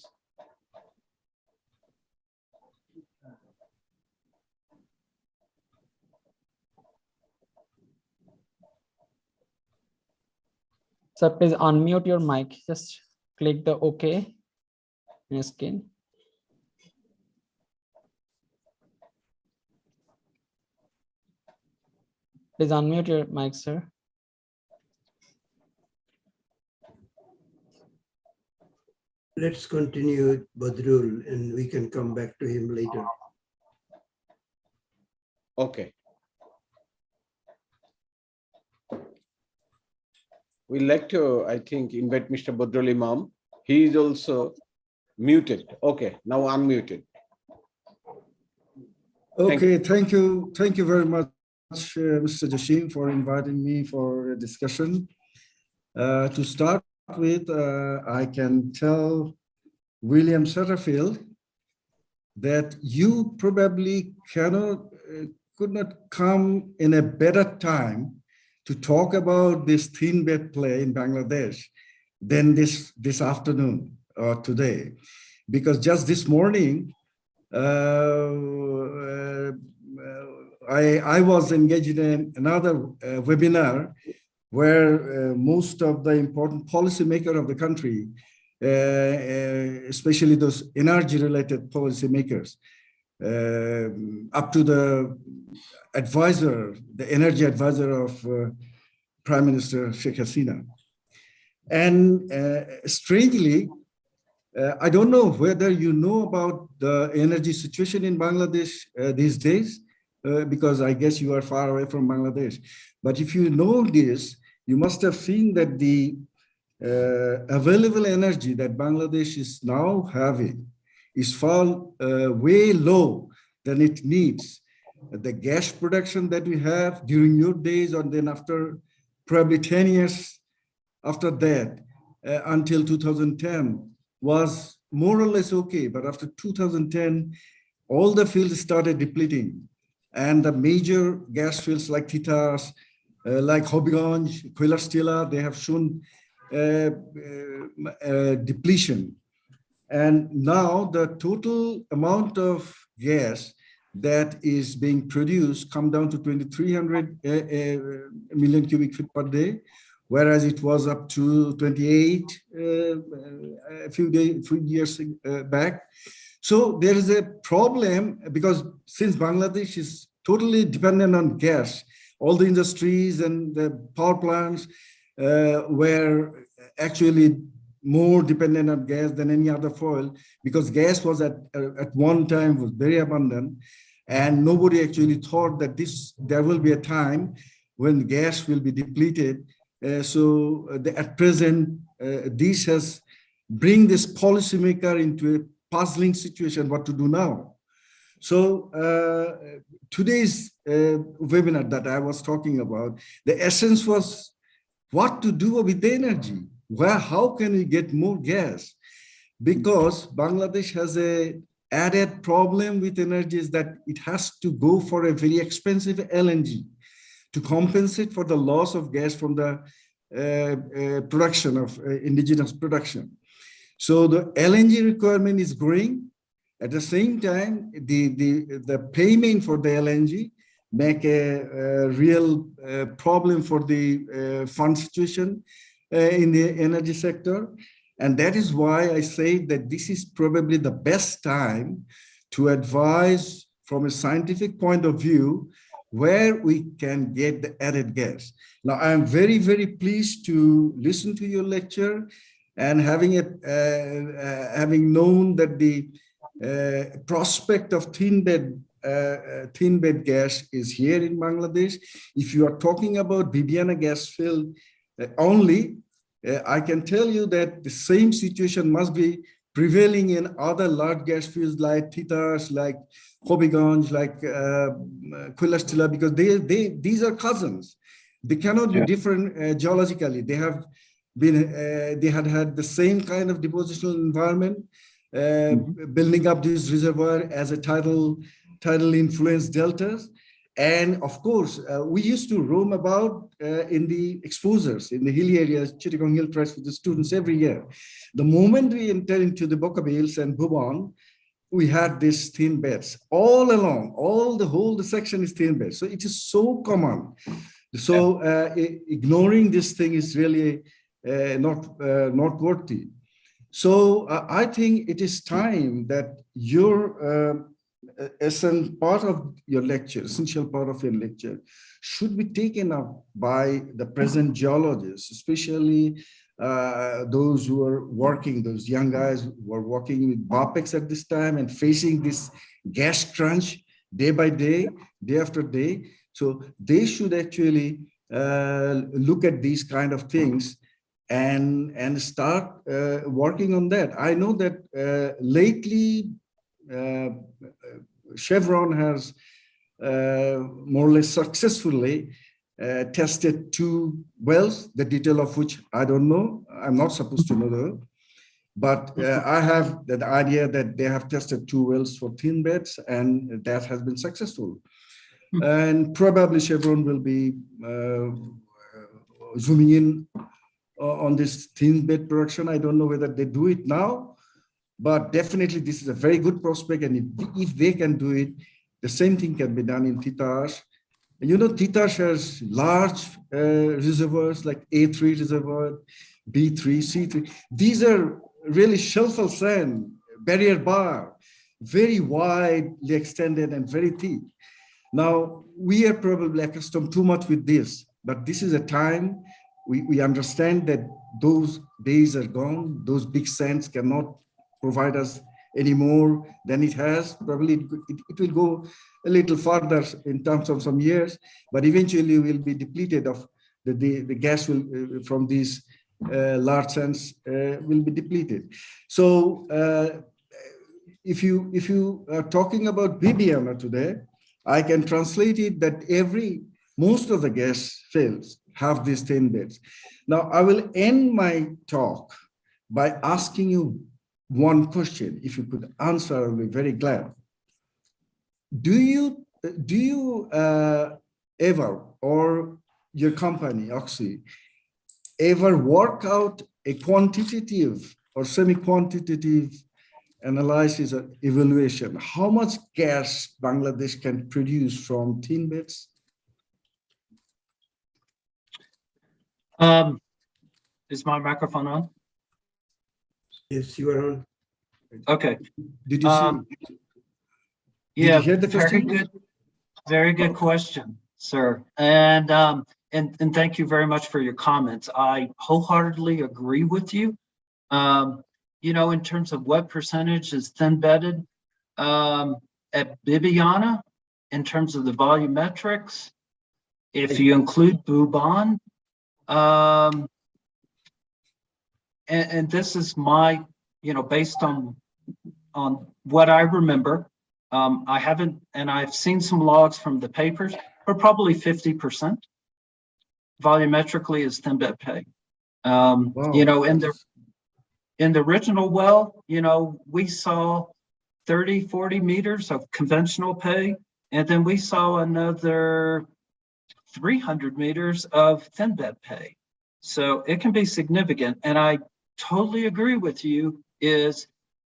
Sir, please unmute your mic. Just click the OK on your screen. Please unmute your mic, sir. Let's continue with Badrul and we can come back to him later. Okay. We'd like to, I think, invite Mr. Budrul Imam. He is also muted. Okay, now unmuted. Okay, thank you. Thank you very much, Mr. Jashim, for inviting me for a discussion. To start with, I can tell William Satterfield that you probably could not come in a better time to talk about this thin bed play in Bangladesh than this afternoon or today, because just this morning I was engaged in another webinar where most of the important policymakers of the country, especially those energy-related policymakers, up to the advisor, the energy advisor of Prime Minister Sheikh Hasina. And strangely, I don't know whether you know about the energy situation in Bangladesh these days, because I guess you are far away from Bangladesh. But if you know this, you must have seen that the available energy that Bangladesh is now having is far way low than it needs. The gas production that we have during your days, or then after probably 10 years after that, until 2010, was more or less okay. But after 2010, all the fields started depleting. And the major gas fields like Titas, like Hobbyganj, Koilarstila, they have shown depletion. And now the total amount of gas that is being produced come down to 2,300 million cubic feet per day, whereas it was up to 28 a few years back. So there is a problem, because since Bangladesh is totally dependent on gas, all the industries and the power plants were actually more dependent on gas than any other fuel, because gas was at one time was very abundant, and nobody actually thought that there will be a time when gas will be depleted. At present, this has bring this policymaker into a puzzling situation, what to do now. So today's webinar that I was talking about, the essence was what to do with the energy. How can we get more gas? Because Bangladesh has a added problem with energy is that it has to go for a very expensive LNG to compensate for the loss of gas from the production of indigenous production. So the LNG requirement is growing. At the same time, the payment for the LNG make a real problem for the fund situation in the energy sector. And that is why I say that this is probably the best time to advise from a scientific point of view where we can get the added gas. Now, I am very, very pleased to listen to your lecture and having known that the prospect of thin bed gas is here in Bangladesh. If you are talking about Bibiana gas field only, I can tell you that the same situation must be prevailing in other large gas fields like Titas, like Hobiganj, like Kuilastila, because these are cousins. They cannot be different geologically. They have been, they had the same kind of depositional environment, building up this reservoir as a tidal influence deltas. And of course, we used to roam about in the exposures, in the hilly areas, Chittagong Hill Tracts with the students every year. The moment we entered into the Bokabils and Bhuban, we had these thin beds all along, the section is thin beds. So it is so common. So ignoring this thing is really not worthy. So I think it is time that your essential part of your lecture should be taken up by the present geologists, especially those who are working, those young guys who are working with BAPEX at this time and facing this gas crunch day by day, day after day. So they should actually look at these kind of things and start working on that. I know that lately Chevron has more or less successfully tested 2 wells, the detail of which I don't know. I'm not supposed to know though. But I have the idea that they have tested 2 wells for thin beds and that has been successful. And probably Chevron will be zooming in on this thin bed production. I don't know whether they do it now, but definitely this is a very good prospect. And if they can do it, the same thing can be done in Titash. And you know, Titash has large reservoirs like A3 reservoir, B3, C3. These are really shelf sand, barrier bar, very widely extended and very thick. Now, we are probably accustomed too much with this, but this is a time we understand that those days are gone. Those big sands cannot provide us any more than it has. Probably it will go a little further in terms of some years, but eventually will be depleted of the gas will from these large sands will be depleted. So if you are talking about Bibiana today, I can translate it that most of the gas fields have these thin beds. Now I will end my talk by asking you one question. If you could answer, I'll be very glad. Do you ever, or your company, Oxy, ever work out a quantitative or semi-quantitative analysis or evaluation? How much gas Bangladesh can produce from thin beds? Is my microphone on? Yes, you are on. Okay. Did you see? Did Yeah, you hear the question? Very good question, sir. And thank you very much for your comments. I wholeheartedly agree with you. You know, in terms of what percentage is thin bedded at Bibiana, in terms of the volumetrics, if you include Bhuban, and this is my, based on what I remember, I haven't, and I've seen some logs from the papers, but probably 50% volumetrically is thin bed pay. Wow. In the original well, we saw 30, 40 meters of conventional pay, and then we saw another 300 meters of thin bed pay. So it can be significant. And I totally agree with you, is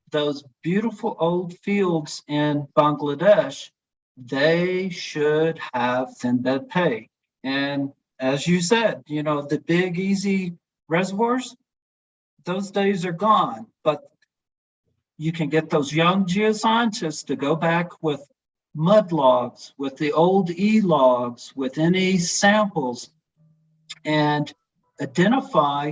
those beautiful old fields in Bangladesh, they should have thin bed pay. And as you said, the big easy reservoirs, those days are gone, but you can get those young geoscientists to go back with mud logs, with the old E-logs, with any samples, and identify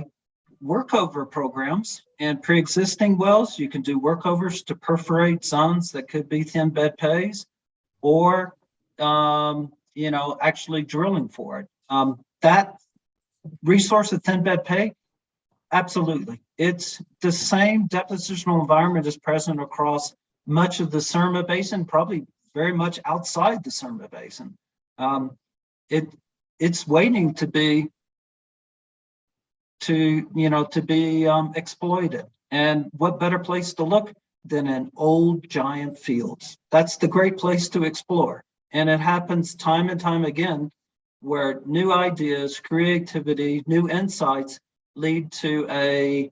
workover programs and pre-existing wells. You can do workovers to perforate zones that could be thin bed pays, or actually drilling for it. That resource of thin bed pay, absolutely. It's the same depositional environment is present across much of the Surma Basin, probably very much outside the Surma Basin. It's waiting to be exploited. And what better place to look than in old giant fields? That's the great place to explore. And it happens time and time again, where new ideas, creativity, new insights lead to a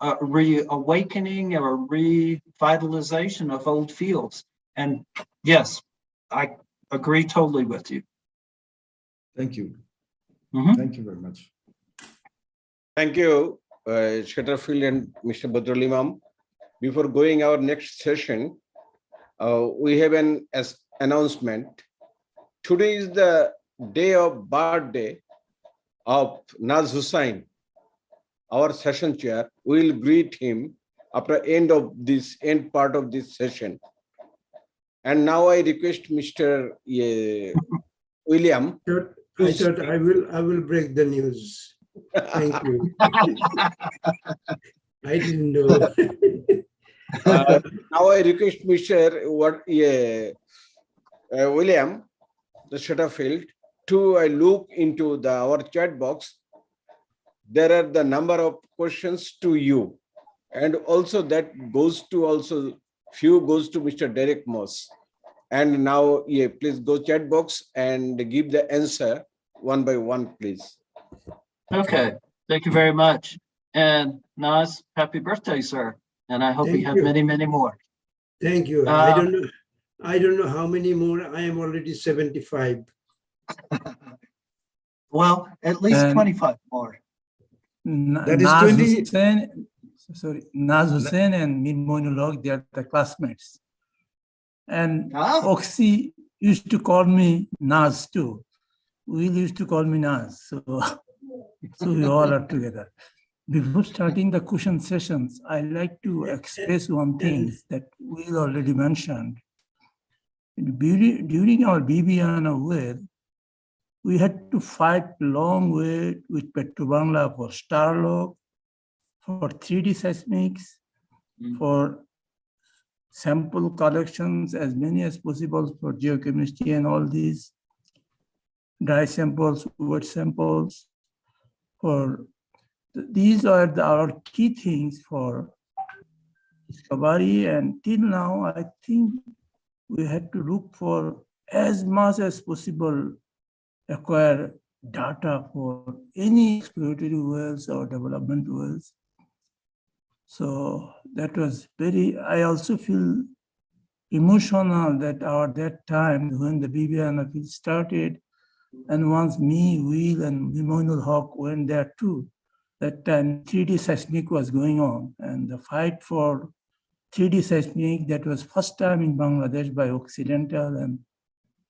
reawakening or revitalization of old fields. And yes, I agree totally with you. Thank you. Mhm. Thank you very much. Thank you, Shetterfield and Mr. Badrul Imam. Before going our next session, we have an announcement. Today is the day of birthday of Naz Hussain, our session chair. We will greet him after end part of this session. And now I request Mr. William. I thought I will break the news. Thank you. I didn't know. Now I request Mr. William, the Shetterfield, to look into our chat box. There are the number of questions to you, and also that goes to Mr. Derek Moss. And now, please go chat box and give the answer one by one, please. Okay, thank you very much. And Naz, happy birthday, sir. And I hope you Thank have you. many, many more. Thank you. I don't know how many more. I am already 75. Well, at least And- 25 more. That is Naz 20 Hussain, Naz Hussain and Mir Moinul, they are the classmates. And Oxy used to call me Naz too. Will used to call me Naz. So we all are together. Before starting the question sessions, I like to express one thing that Will already mentioned. During our Bibiana well, we had to fight long way with Petrobangla for Starlog, for 3D seismics, for sample collections, as many as possible for geochemistry and all these, dry samples, wet samples. These are our key things for discovery. And till now, I think we had to look for as much as possible, acquire data for any exploratory wells or development wells. So that was I also feel emotional that that time when the Bibiana field started, and once me, Will, and Mir Moinul Haq went there too. That time 3D seismic was going on, and the fight for 3D seismic, that was first time in Bangladesh by Occidental, and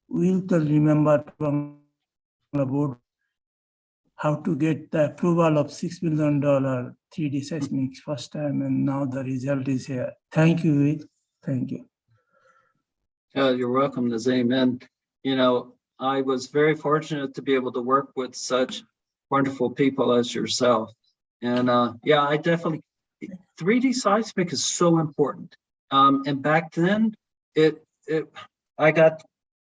Will can remember Bangla board how to get the approval of $6 million 3D seismic first time, and now the result is here. Thank you, Will. Thank you. You're welcome, Nazim. And, I was very fortunate to be able to work with such wonderful people as yourself. And yeah, I definitely, 3D seismic is so important. And back then, I got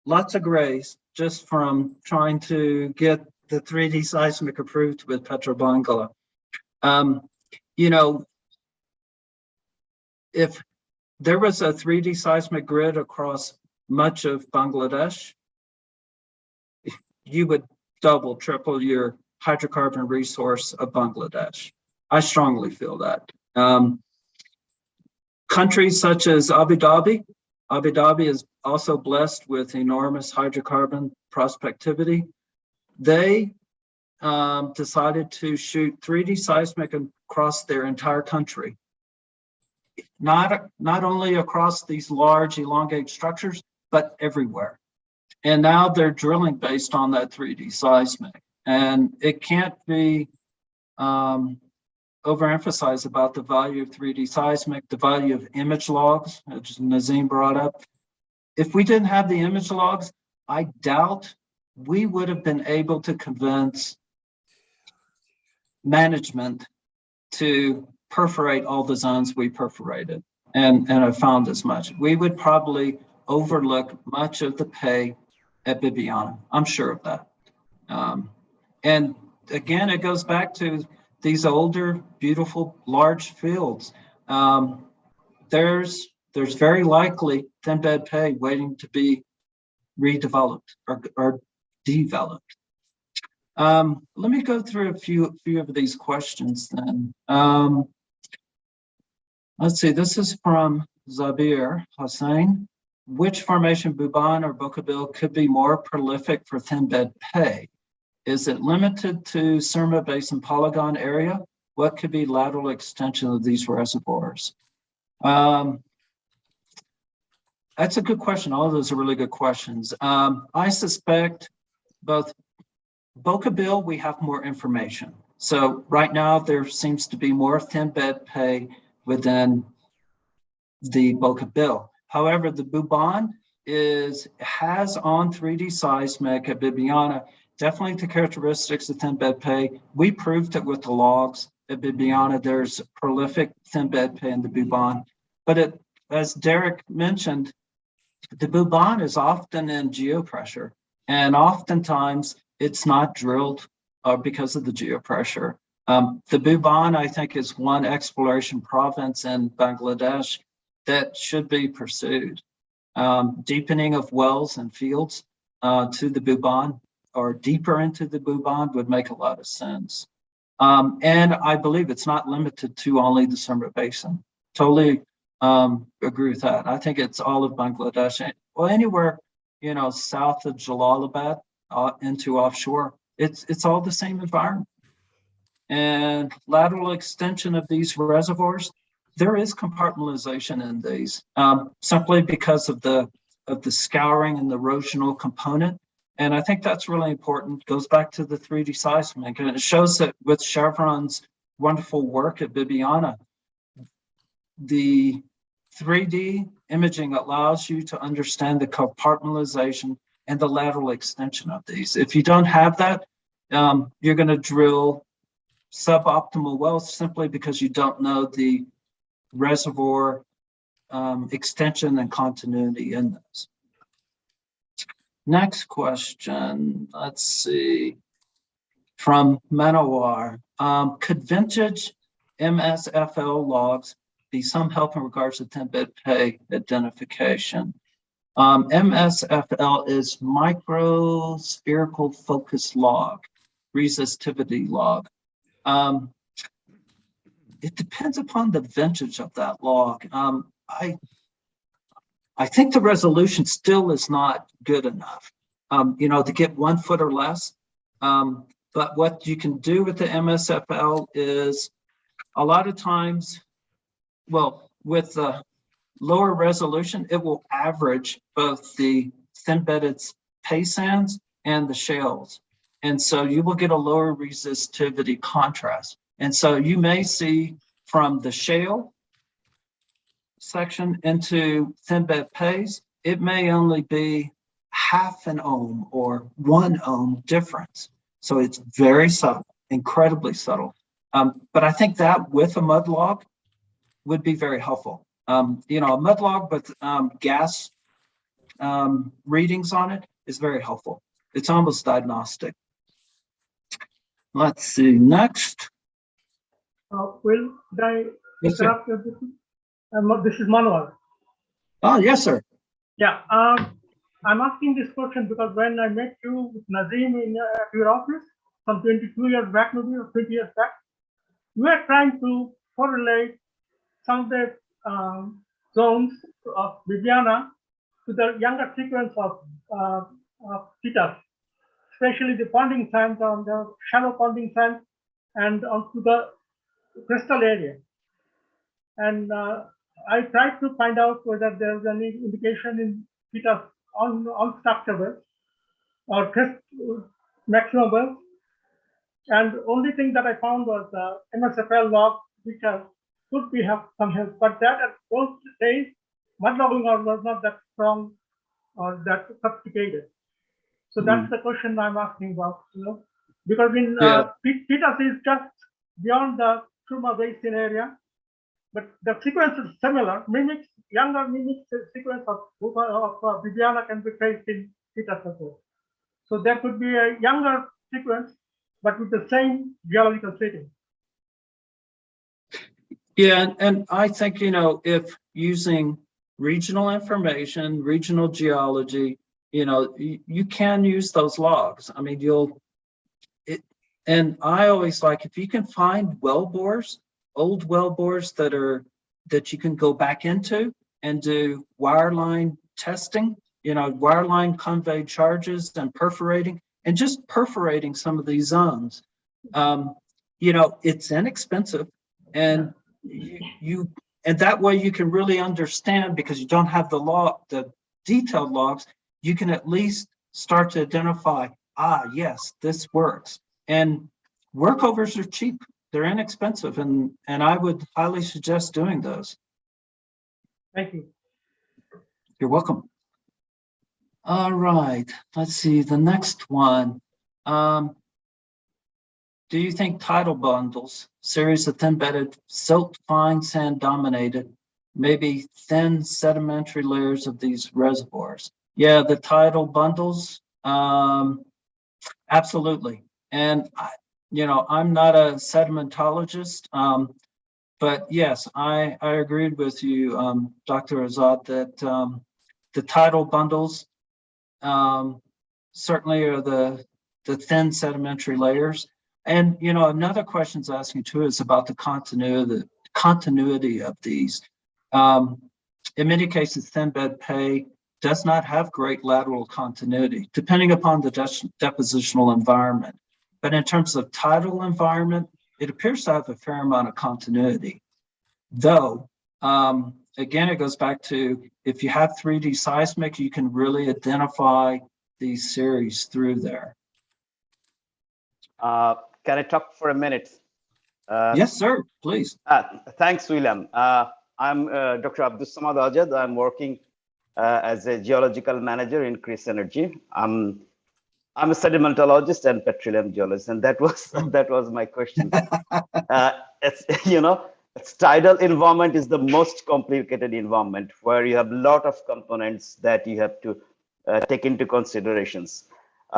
lots of grace just from trying to get the 3D seismic approved with Petrobangla. You know, if there was a 3D seismic grid across much of Bangladesh, you would double, triple your hydrocarbon resource of Bangladesh. I strongly feel that. Countries such as Abu Dhabi is also blessed with enormous hydrocarbon prospectivity. They decided to shoot 3D seismic across their entire country. Not only across these large elongated structures, but everywhere. And now they're drilling based on that 3D seismic. And it can't be overemphasized about the value of 3D seismic, the value of image logs, which Nazim brought up. If we didn't have the image logs, I doubt we would have been able to convince management to perforate all the zones we perforated. And I found as much. We would probably overlook much of the pay at Bibiana. I'm sure of that. And again, it goes back to these older, beautiful, large fields. There's very likely thin bed pay waiting to be redeveloped or developed. Let me go through a few of these questions then. Let's see, this is from Zabir Hussain. Which formation, Buban or Bokabil, could be more prolific for thin bed pay? Is it limited to Surma Basin Polygon area? What could be lateral extension of these reservoirs? That's a good question. All of those are really good questions. I suspect both Bokabil, we have more information. So right now there seems to be more thin bed pay within the Bokabil. However, the Buban has on 3D seismic at Bibiana definitely the characteristics of thin bed pay. We proved it with the logs at Bibiana. There's prolific thin bed pay in the Buban. But as Derek mentioned, the Buban is often in geopressure, and oftentimes it's not drilled because of the geopressure. The Buban, I think, is one exploration province in Bangladesh that should be pursued. Deepening of wells and fields to the Buban or deeper into the Buban would make a lot of sense. And I believe it's not limited to only the Surma Basin. Totally agree with that. I think it's all of Bangladesh. Well, anywhere, south of Jalalabad into offshore, it's all the same environment. And lateral extension of these reservoirs, there is compartmentalization in these, simply because of the scouring and the erosional component. And I think that's really important. Goes back to the 3D seismic, and it shows that with Chevron's wonderful work at Bibiana, the 3D imaging allows you to understand the compartmentalization and the lateral extension of these. If you don't have that, you're going to drill suboptimal wells simply because you don't know the reservoir extension and continuity in those. Next question, let's see, from Manowar. Could vintage MSFL logs be some help in regards to thin bed pay identification? MSFL is micro spherical focus log, resistivity log. It depends upon the vintage of that log. I think the resolution still is not good enough, to get 1 foot or less. But what you can do with the MSFL is a lot of times, well, with the lower resolution, it will average both the thin-bedded pay sands and the shales. And so you will get a lower resistivity contrast. And so you may see from the shale section into thin bed pays, it may only be half an ohm or 1 ohm difference. So it's very subtle, incredibly subtle. But I think that with a mud log would be very helpful. You know, a mud log with gas readings on it is very helpful. It's almost diagnostic. Let's see, next. Will I Yes, sir. interrupt you? This is Manuel. Oh, yes, sir. Yeah, I'm asking this question because when I met you with Nazim in your office some 22 years back, maybe, or 20 years back, we are trying to correlate some of the zones of Viviana to the younger sequence of theta, especially the ponding sands on the shallow ponding sands and onto the crystal area. And I tried to find out whether there's any indication in theta on structure or maximum wells. And the only thing that I found was MSFL log, which could be have some help, but that at those days, mud logging was not that strong or that sophisticated. So that's the question I'm asking about, you know, because in theta is just beyond the Truma Basin area, but the sequence is similar, younger mimics the sequence of Viviana can be traced in theta support. So there could be a younger sequence, but with the same geological setting. Yeah, and I think, you know, if using regional information, regional geology, you know, you can use those logs. I mean, and I always like, if you can find well bores, old well bores that you can go back into and do wireline testing, you know, wireline conveyed charges and perforating, and just perforating some of these zones. You know, it's inexpensive, and and that way you can really understand, because you don't have the detailed logs, you can at least start to identify, yes, this works. And workovers are cheap, they're inexpensive, and I would highly suggest doing those. Thank you. You're welcome. All right, let's see, the next one. Do you think tidal bundles, series of thin-bedded silt fine sand dominated, maybe thin sedimentary layers of these reservoirs? Yeah, the tidal bundles, absolutely. And you know, I'm not a sedimentologist, but yes, I agreed with you, Dr. Azad, that the tidal bundles certainly are the thin sedimentary layers. And you know, another question's asking too is about the continuity of these. In many cases, thin bed pay does not have great lateral continuity, depending upon the depositional environment. But in terms of tidal environment, it appears to have a fair amount of continuity. Though, again, it goes back to, if you have 3D seismic, you can really identify these series through there. Can I talk for a minute? Yes, sir, please. Thanks, William. I'm Dr. Abdus Samad Ajad. I'm working as a geological manager in Chris Energy. I'm a sedimentologist and petroleum geologist, and that was my question. It's, you know, tidal environment is the most complicated environment, where you have a lot of components that you have to take into considerations.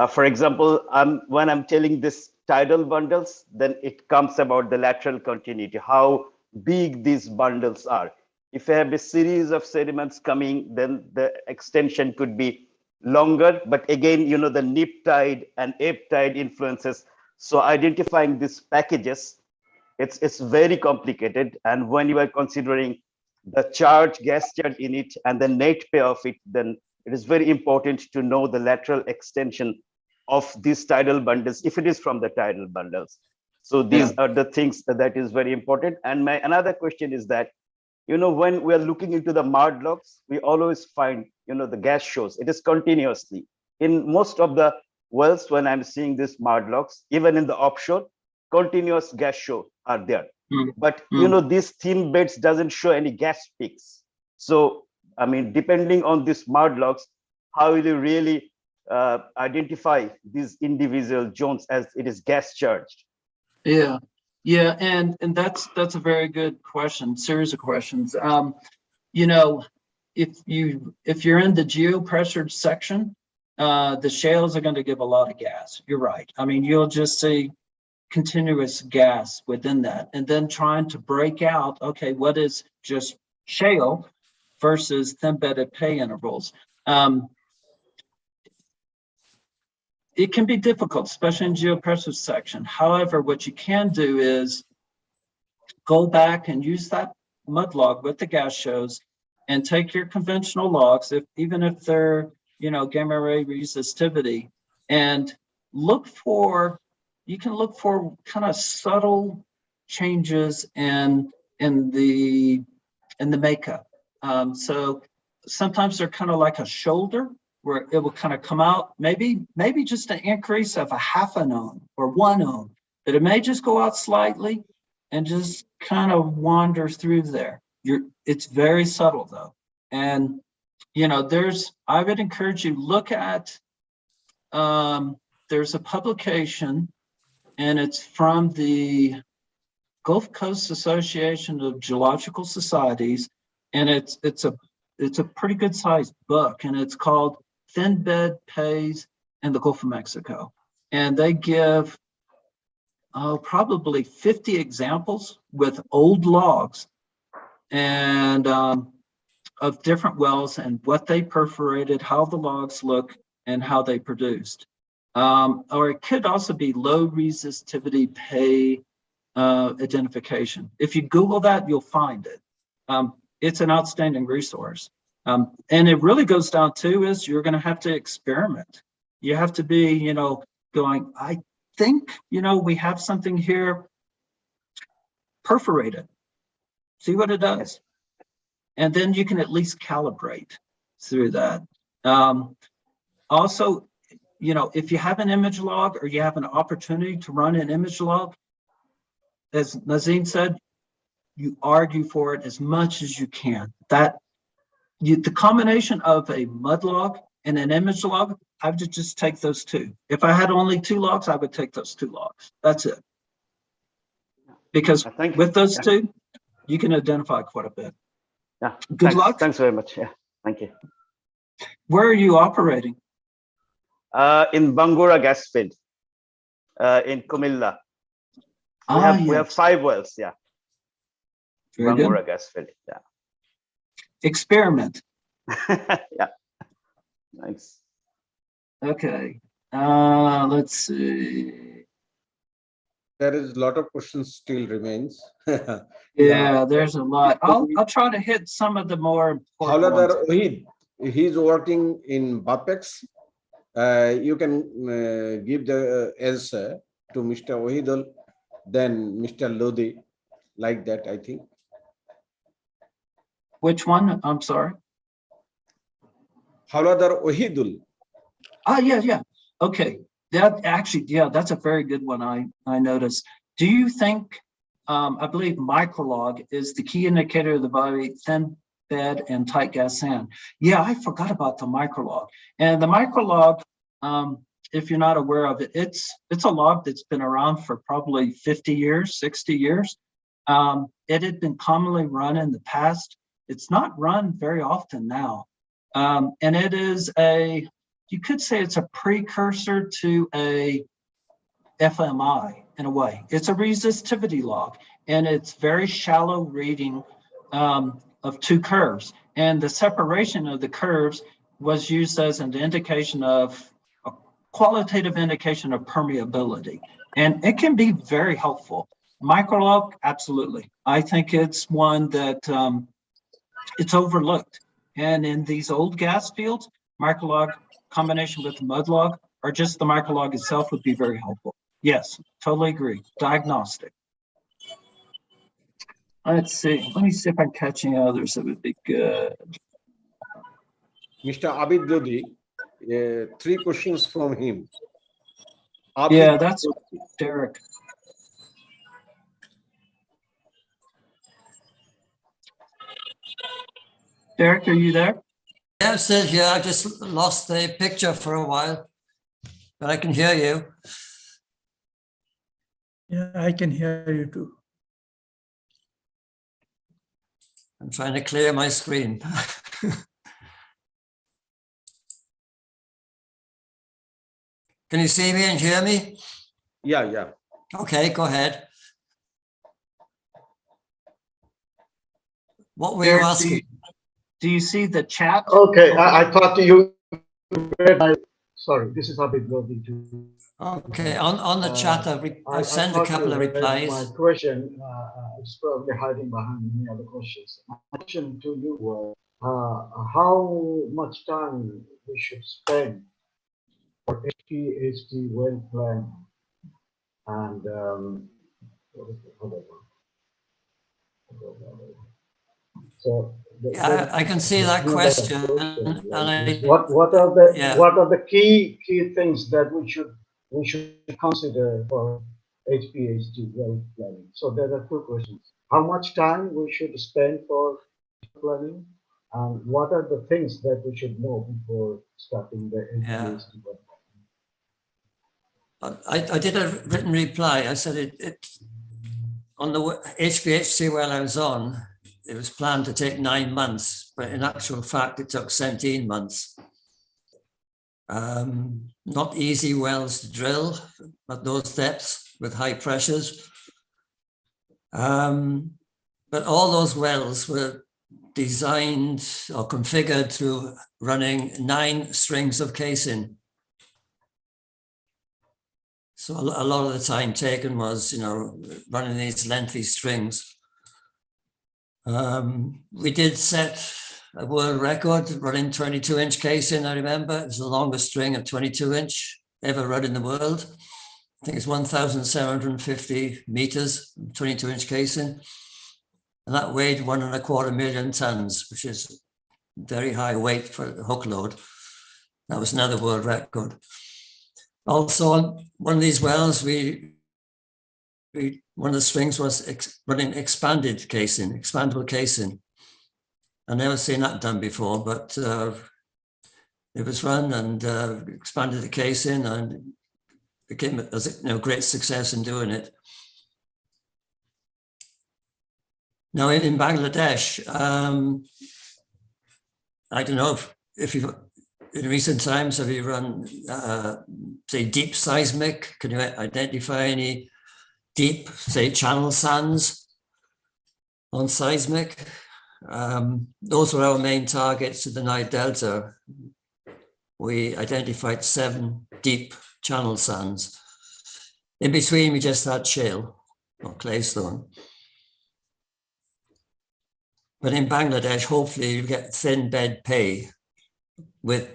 For example, when I'm telling this tidal bundles, then it comes about the lateral continuity, how big these bundles are. If I have a series of sediments coming, then the extension could be longer. But again, you know, the nip tide and ebb tide influences. So identifying these packages, it's very complicated. And when you are considering the charge, gas charge in it, and the net pay of it, then it is very important to know the lateral extension of these tidal bundles, if it is from the tidal bundles. So these are the things that is very important. And my another question is that, you know, when we are looking into the mud logs, we always find, you know, the gas shows. It is continuously in most of the wells. When I'm seeing these mud logs, even in the offshore, continuous gas show are there. But you know, these thin beds doesn't show any gas peaks. So I mean, depending on these mud logs, how will you really identify these individual zones as it is gas charged? Yeah, yeah, and that's a very good question, series of questions. You know, if you're in the geopressured section, the shales are going to give a lot of gas. You're right. I mean, you'll just see continuous gas within that, and then trying to break out, okay, what is just shale versus thin bedded pay intervals. It can be difficult, especially in geopressured section. However, what you can do is go back and use that mud log with the gas shows and take your conventional logs, even if they're, gamma ray resistivity, and you can look for kind of subtle changes in the makeup. So sometimes they're kind of like a shoulder where it will kind of come out, maybe just an increase of a half an ohm or 1 ohm, but it may just go out slightly and just kind of wander through there. It's very subtle though. And, I would encourage you, look at, there's a publication and it's from the Gulf Coast Association of Geological Societies. And it's a pretty good sized book, and it's called Thin Bed Pays in the Gulf of Mexico. And they give probably 50 examples with old logs and of different wells and what they perforated, how the logs look, and how they produced. Or it could also be low resistivity pay identification. If you Google that, you'll find it. It's an outstanding resource. And it really goes down to is you're going to have to experiment. You have to be, going, I think, we have something here, perforate it, see what it does. And then you can at least calibrate through that. Also, if you have an image log or you have an opportunity to run an image log, as Nazim said, you argue for it as much as you can. The combination of a mud log and an image log, I would just take those two. If I had only 2 logs, I would take those 2 logs. That's it. Because with those two, you can identify quite a bit. Yeah. Good luck. Thanks very much. Yeah. Thank you. Where are you operating? In Bangura gas field, in Comilla. We have 5 wells. Yeah. Very Bangura good. gas field. Yeah. Experiment. Yeah. Thanks. Okay. Let's see. There is a lot of questions still remains. Yeah, there's a lot. I'll try to hit some of the more important ones. Hawladar Ohid, he's working in BAPEX. You can give the answer to Mr. Ohidul, then Mr. Lodi, like that, I think. Which one? I'm sorry. Hawladar Ohidul. Yeah. Okay. That's a very good one. I noticed. Do you think, I believe microlog is the key indicator of the body, thin bed and tight gas sand. Yeah, I forgot about the microlog. And the microlog, if you're not aware of it, it's a log that's been around for probably 50 years, 60 years. It had been commonly run in the past. It's not run very often now. And it is you could say it's a precursor to a FMI in a way. It's a resistivity log, and it's very shallow reading of 2 curves. And the separation of the curves was used as an indication of a qualitative indication of permeability. And it can be very helpful. Microlog, absolutely. I think it's one that it's overlooked. And in these old gas fields, microlog combination with the mud log or just the microlog itself would be very helpful. Yes, totally agree. Diagnostic. Let's see. Let me see if I'm catching others that would be good. Mr. Abid Lodi, 3 questions from him. Yeah, that's Derek. Derek, are you there? Yeah, I'm still here. I just lost the picture for a while, but I can hear you. Yeah, I can hear you too. I'm trying to clear my screen. Can you see me and hear me? Yeah. Okay, go ahead. What were you asking? Do you see the chat? Okay, I thought you read my, sorry, this is Habib Lodi. Okay, on the chat, I've sent a thought couple you of read replies. My question is probably hiding behind many other questions. My question to you was, how much time we should spend for HPHT well plan and what is the other one? So Yeah, I can see that question. And what are the key things that we should consider for HPHT well planning? So there are two questions. How much time we should spend for planning, and what are the things that we should know before starting the HPHT well planning? I did a written reply. I said it on the HPHC well I was on, it was planned to take 9 months, but in actual fact, it took 17 months. Not easy wells to drill at those depths with high pressures. But all those wells were designed or configured through running 9 strings of casing. So a lot of the time taken was, running these lengthy strings. We did set a world record running 22-inch casing. I remember it was the longest string of 22-inch ever run in the world. I think it's 1,750 meters, 22-inch casing. And that weighed 1.25 million tons, which is very high weight for a hook load. That was another world record. Also, on one of these wells, one of the strings was running expanded casing, expandable casing. I've never seen that done before, but it was run and expanded the casing and became a great success in doing it. Now in Bangladesh, I don't know if you've in recent times have you run say deep seismic? Can you identify any deep, say, channel sands on seismic? Those were our main targets in the Nile Delta. We identified 7 deep channel sands. In between, we just had shale or claystone. But in Bangladesh, hopefully you get thin bed pay with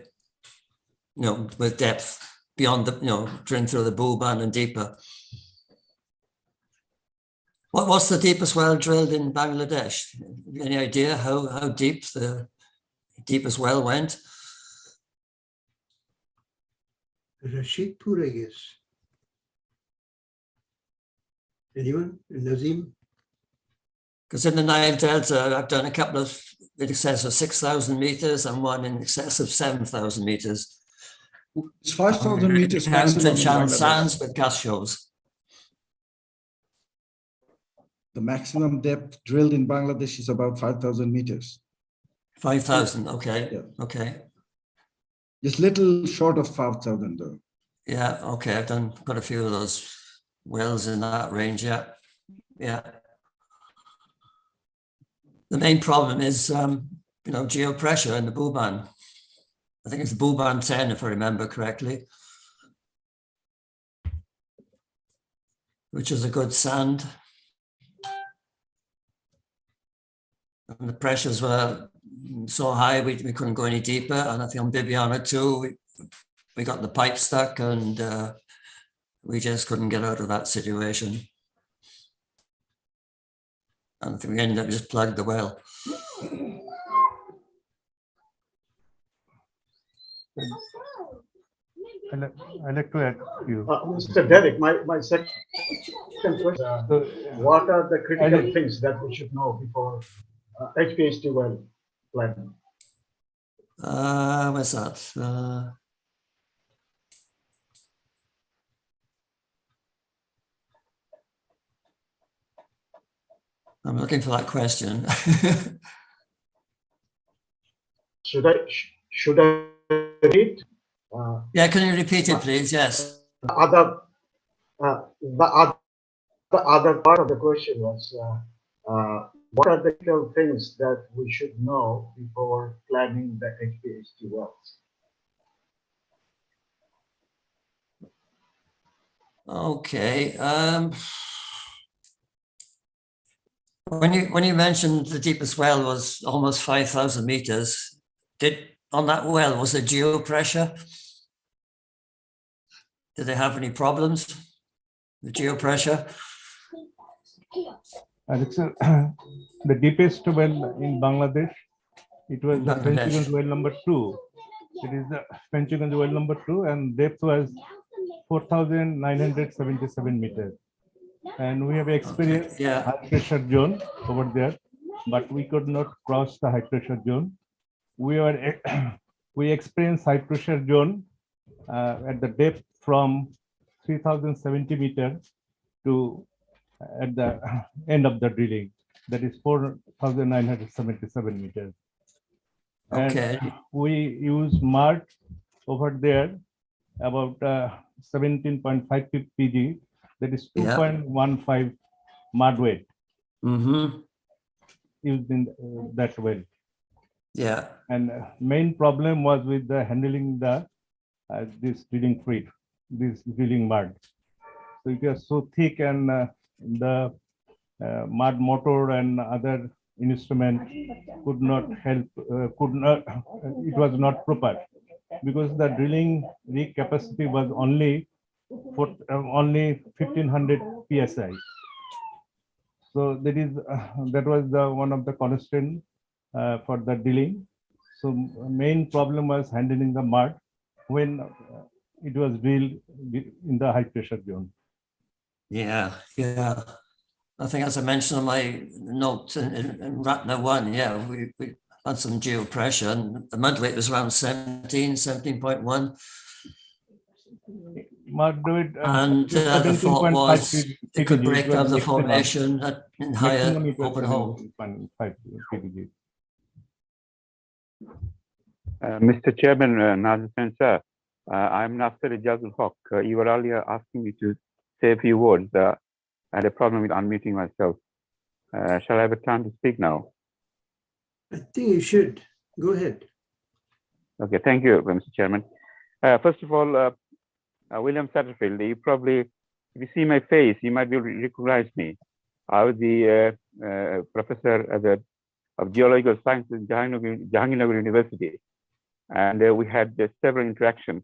depth beyond the, drilling through the Buban and deeper. What's the deepest well drilled in Bangladesh? Any idea how deep the deepest well went? Rashidpur, I guess. Anyone? Nazim? Because in the Nile Delta, I've done a couple of in excess of 6,000 meters and one in excess of 7,000 meters. It's 5,000 meters Counted maximum in channel Bangladesh. sands with gas shows. The maximum depth drilled in Bangladesh is about 5,000 meters. 5,000, okay, Yeah. okay. Just little short of 5,000 though. Yeah, okay, I've done quite a few of those wells in that range, yeah. The main problem is, geopressure in the Buban. I think it's the Buban 10, if I remember correctly, which is a good sand. And the pressures were so high, we couldn't go any deeper. And I think on Bibiana too, we got the pipe stuck and we just couldn't get out of that situation. And I think we ended up just plugged the well. I'd like to add you. Mr. Derek, my second question, what are the critical things that we should know before HPHT well planning? Where's that? I'm looking for that question. Should I repeat? Yeah, can you repeat it, please? Yes. The other part of the question was, what are the critical things that we should know before planning the HPHT wells? Okay. When you mentioned the deepest well was almost 5,000 meters, on that well was there geopressure? Did they have any problems with geopressure? And it's the deepest well in Bangladesh. It was the Frenchgans well number 2. It is the Frenchgans well number 2, and depth was 4,977 meters. And we have experienced high pressure zone over there, but we could not cross the high pressure zone. We experienced high pressure zone at the depth from 3,070 meters to at the end of the drilling, that is 4,977 meters. And we use mud over there about 17.5 pg, that is 2.15 mud weight used in that well. Yeah. And main problem was with the handling the this drilling fluid, this drilling mud. So it was so thick, and the mud motor and other instrument could not help, it was not proper, because the drilling rig capacity was only 1,500 psi. So that was one of the constraints for the drilling. So main problem was handling the mud when it was drilled in the high pressure zone. Yeah. I think, as I mentioned on my note in Ratna 1, we had some geopressure, and the mud weight was around 17.1. Mud weight, and the thought was it could break up the formation in higher open hole. Mr. Chairman, Nazim sir, I'm Nasser Ijazul Haq. You were earlier asking me to say a few words. I had a problem with unmuting myself. Shall I have a time to speak now? I think you should. Go ahead. Okay, thank you, Mr. Chairman. First of all, William Satterfield, you probably, if you see my face, you might be able to recognize me. I was the professor of geological sciences in Jahangirnagar University. And we had several interactions,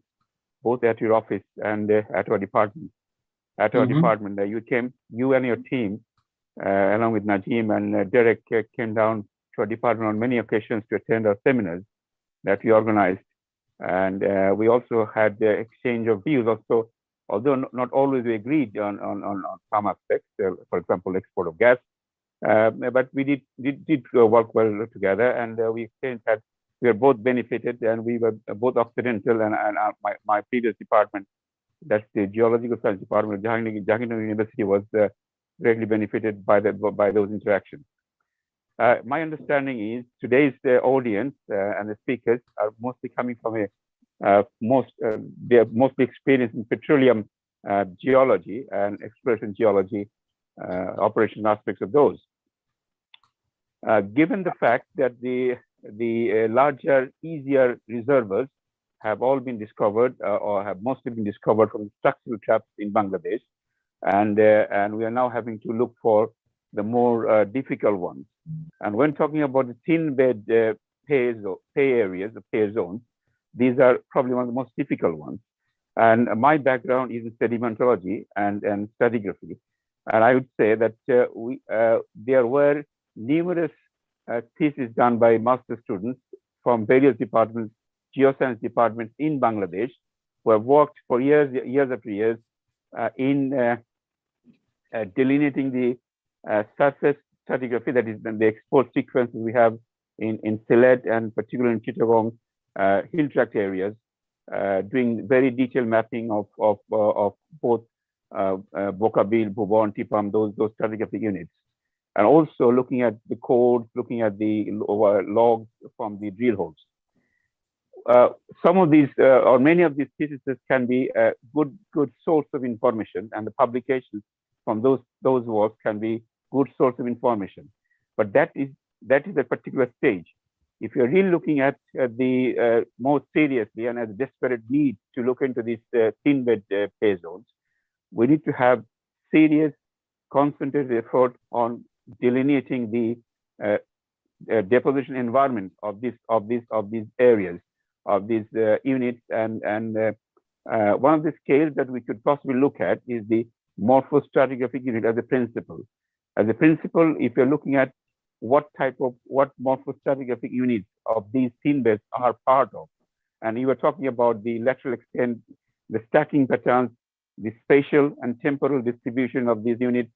both at your office and at our department. At our department, you and your team, along with Najim and Derek, came down to our department on many occasions to attend our seminars that we organized. And we also had the exchange of views also, although not always we agreed on some aspects, for example, export of gas, but we did work well together, and we exchanged that we were both benefited, and we were both Occidental, and my previous department, that's the Geological Science Department of Jahangirnagar University, was greatly benefited by those interactions. My understanding is today's audience and the speakers are mostly coming from they are mostly experienced in petroleum geology and exploration geology, operation aspects of those. Given the fact that the larger, easier reservoirs have all been discovered or have mostly been discovered from structural traps in Bangladesh, and we are now having to look for the more difficult ones. And when talking about the thin bed pay areas, the pay zones, these are probably one of the most difficult ones. And my background is in sedimentology and stratigraphy, and I would say that there were numerous theses done by master students from various departments, geoscience departments in Bangladesh, who have worked for years after years in delineating the surface stratigraphy, that is the export sequences we have in Sylhet and particularly in Chittagong hill tract areas, doing very detailed mapping of both Bokabil, Bhuban, Tipam, those stratigraphic units, and also looking at the codes, looking at the logs from the drill holes. Some of these or many of these theses can be a good source of information, and the publications from those works can be good source of information. But that is a particular stage. If you're really looking at the more seriously and as a desperate need to look into these thin bed pay zones, we need to have serious, concentrated effort on delineating the deposition environment of these areas, of these units, and one of the scales that we could possibly look at is the morphostratigraphic unit as a principle. As a principle, if you're looking at what morphostratigraphic units of these thin beds are part of, and you were talking about the lateral extent, the stacking patterns, the spatial and temporal distribution of these units,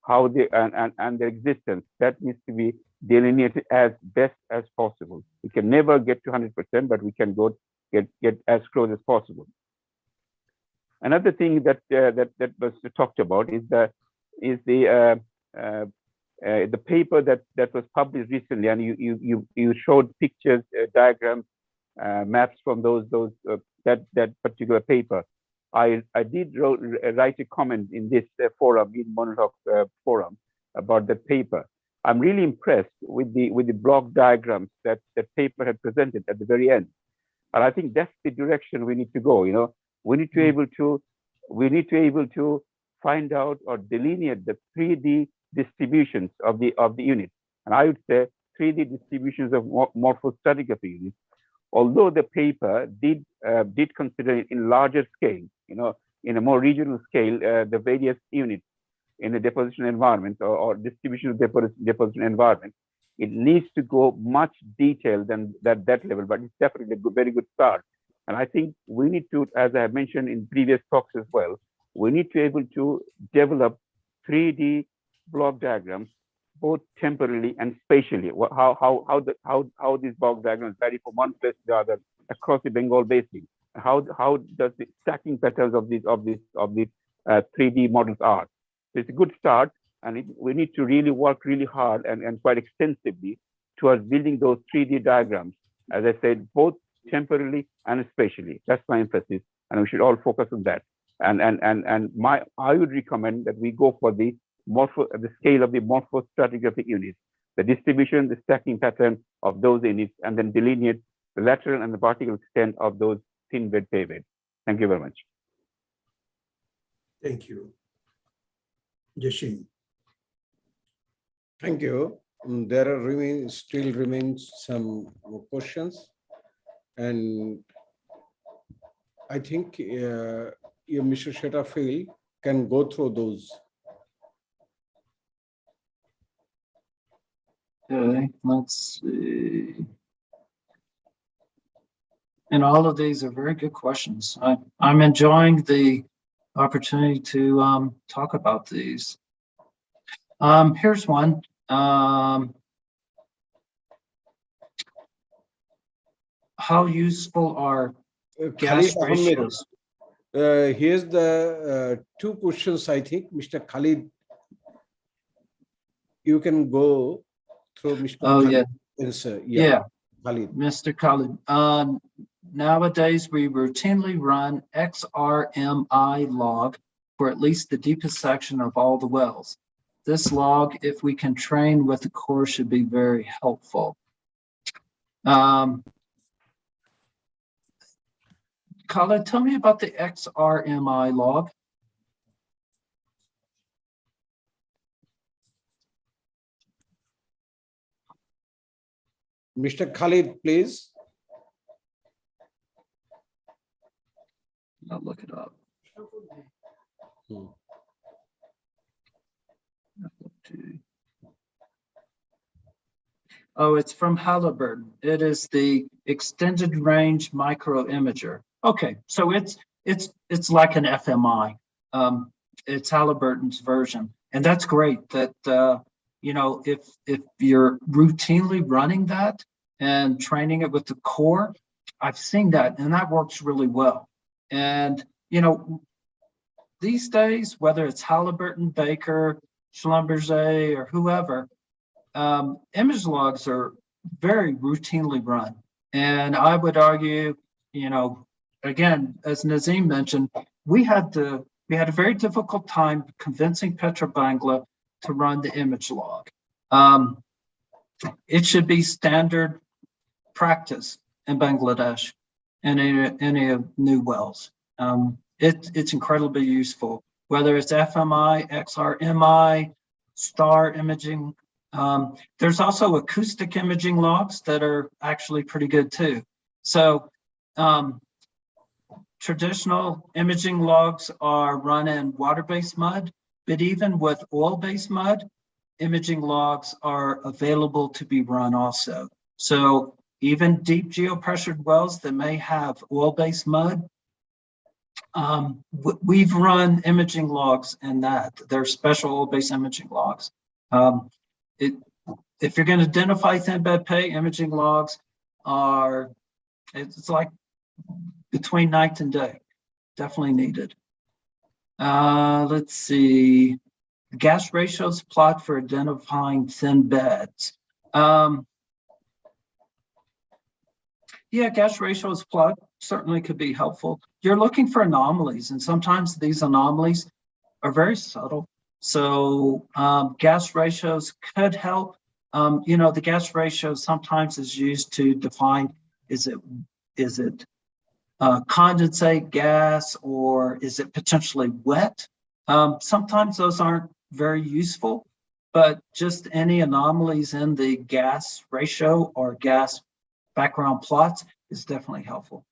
how they and their existence, that needs to be delineated as best as possible. We can never get to 100%, but we can get as close as possible. Another thing that was talked about is the paper that was published recently, and you showed pictures, diagrams, maps from that particular paper. I did write a comment in this forum, in Moinul forum, about the paper. I'm really impressed with the block diagrams that paper had presented at the very end, and I think that's the direction we need to go. You know, we need to be able to find out or delineate the 3D distributions of the units, and I would say 3D distributions of morphostratigraphy units. Although the paper did consider it in larger scale, you know, in a more regional scale, the various units in the deposition environment or distribution of deposition environment, it needs to go much detailed than that level, but it's definitely a very good start. And I think we need to, as I have mentioned in previous talks as well, we need to be able to develop 3D block diagrams, both temporally and spatially. How these block diagrams vary from one place to the other across the Bengal Basin. How does the stacking patterns of these 3D models are? So it's a good start, and we need to really work really hard and quite extensively towards building those 3D diagrams. As I said, both temporally and spatially. That's my emphasis, and we should all focus on that. And I would recommend that we go for the scale of the morphostratigraphic units, the distribution, the stacking pattern of those units, and then delineate the lateral and the vertical extent of those thin bed pay beds. Thank you very much. Thank you. Jashim. Thank you. There still remains some questions, and I think Mr. Shetterfield can go through those. Okay, let's see. And all of these are very good questions. I'm enjoying the opportunity to talk about these. Here's one. How useful are gas ratios? Here's the two questions, I think. Mr. Khalid, you can go through Mr. Khalid. Answer. Yeah. Khalid. Mr. Khalid. Nowadays, we routinely run XRMI log for at least the deepest section of all the wells. This log, if we can train with the core, should be very helpful. Khalid, tell me about the XRMI log. Mr. Khalid, please. I'll look it up. Oh, it's from Halliburton. It is the extended range micro imager. Okay, so it's like an FMI. It's Halliburton's version, and that's great. That you know, if you're routinely running that and training it with the core, I've seen that, and that works really well. And, you know, these days, whether it's Halliburton, Baker, Schlumberger, or whoever, image logs are very routinely run. And I would argue, you know, again, as Nazim mentioned, we had a very difficult time convincing Petrobangla to run the image log. It should be standard practice in Bangladesh and in any new wells. It's incredibly useful, whether it's FMI, XRMI, star imaging. There's also acoustic imaging logs that are actually pretty good too. So traditional imaging logs are run in water-based mud, but even with oil-based mud, imaging logs are available to be run also. So even deep geopressured wells that may have oil-based mud, we've run imaging logs in that. They're special oil-based imaging logs. If you're going to identify thin bed pay, imaging logs are, it's like between night and day, definitely needed. Let's see, gas ratios plot for identifying thin beds. Yeah, gas ratios plot certainly could be helpful. You're looking for anomalies, and sometimes these anomalies are very subtle. So gas ratios could help. You know, the gas ratio sometimes is used to define, is it condensate gas or is it potentially wet? Sometimes those aren't very useful, but just any anomalies in the gas ratio or gas background plots is definitely helpful.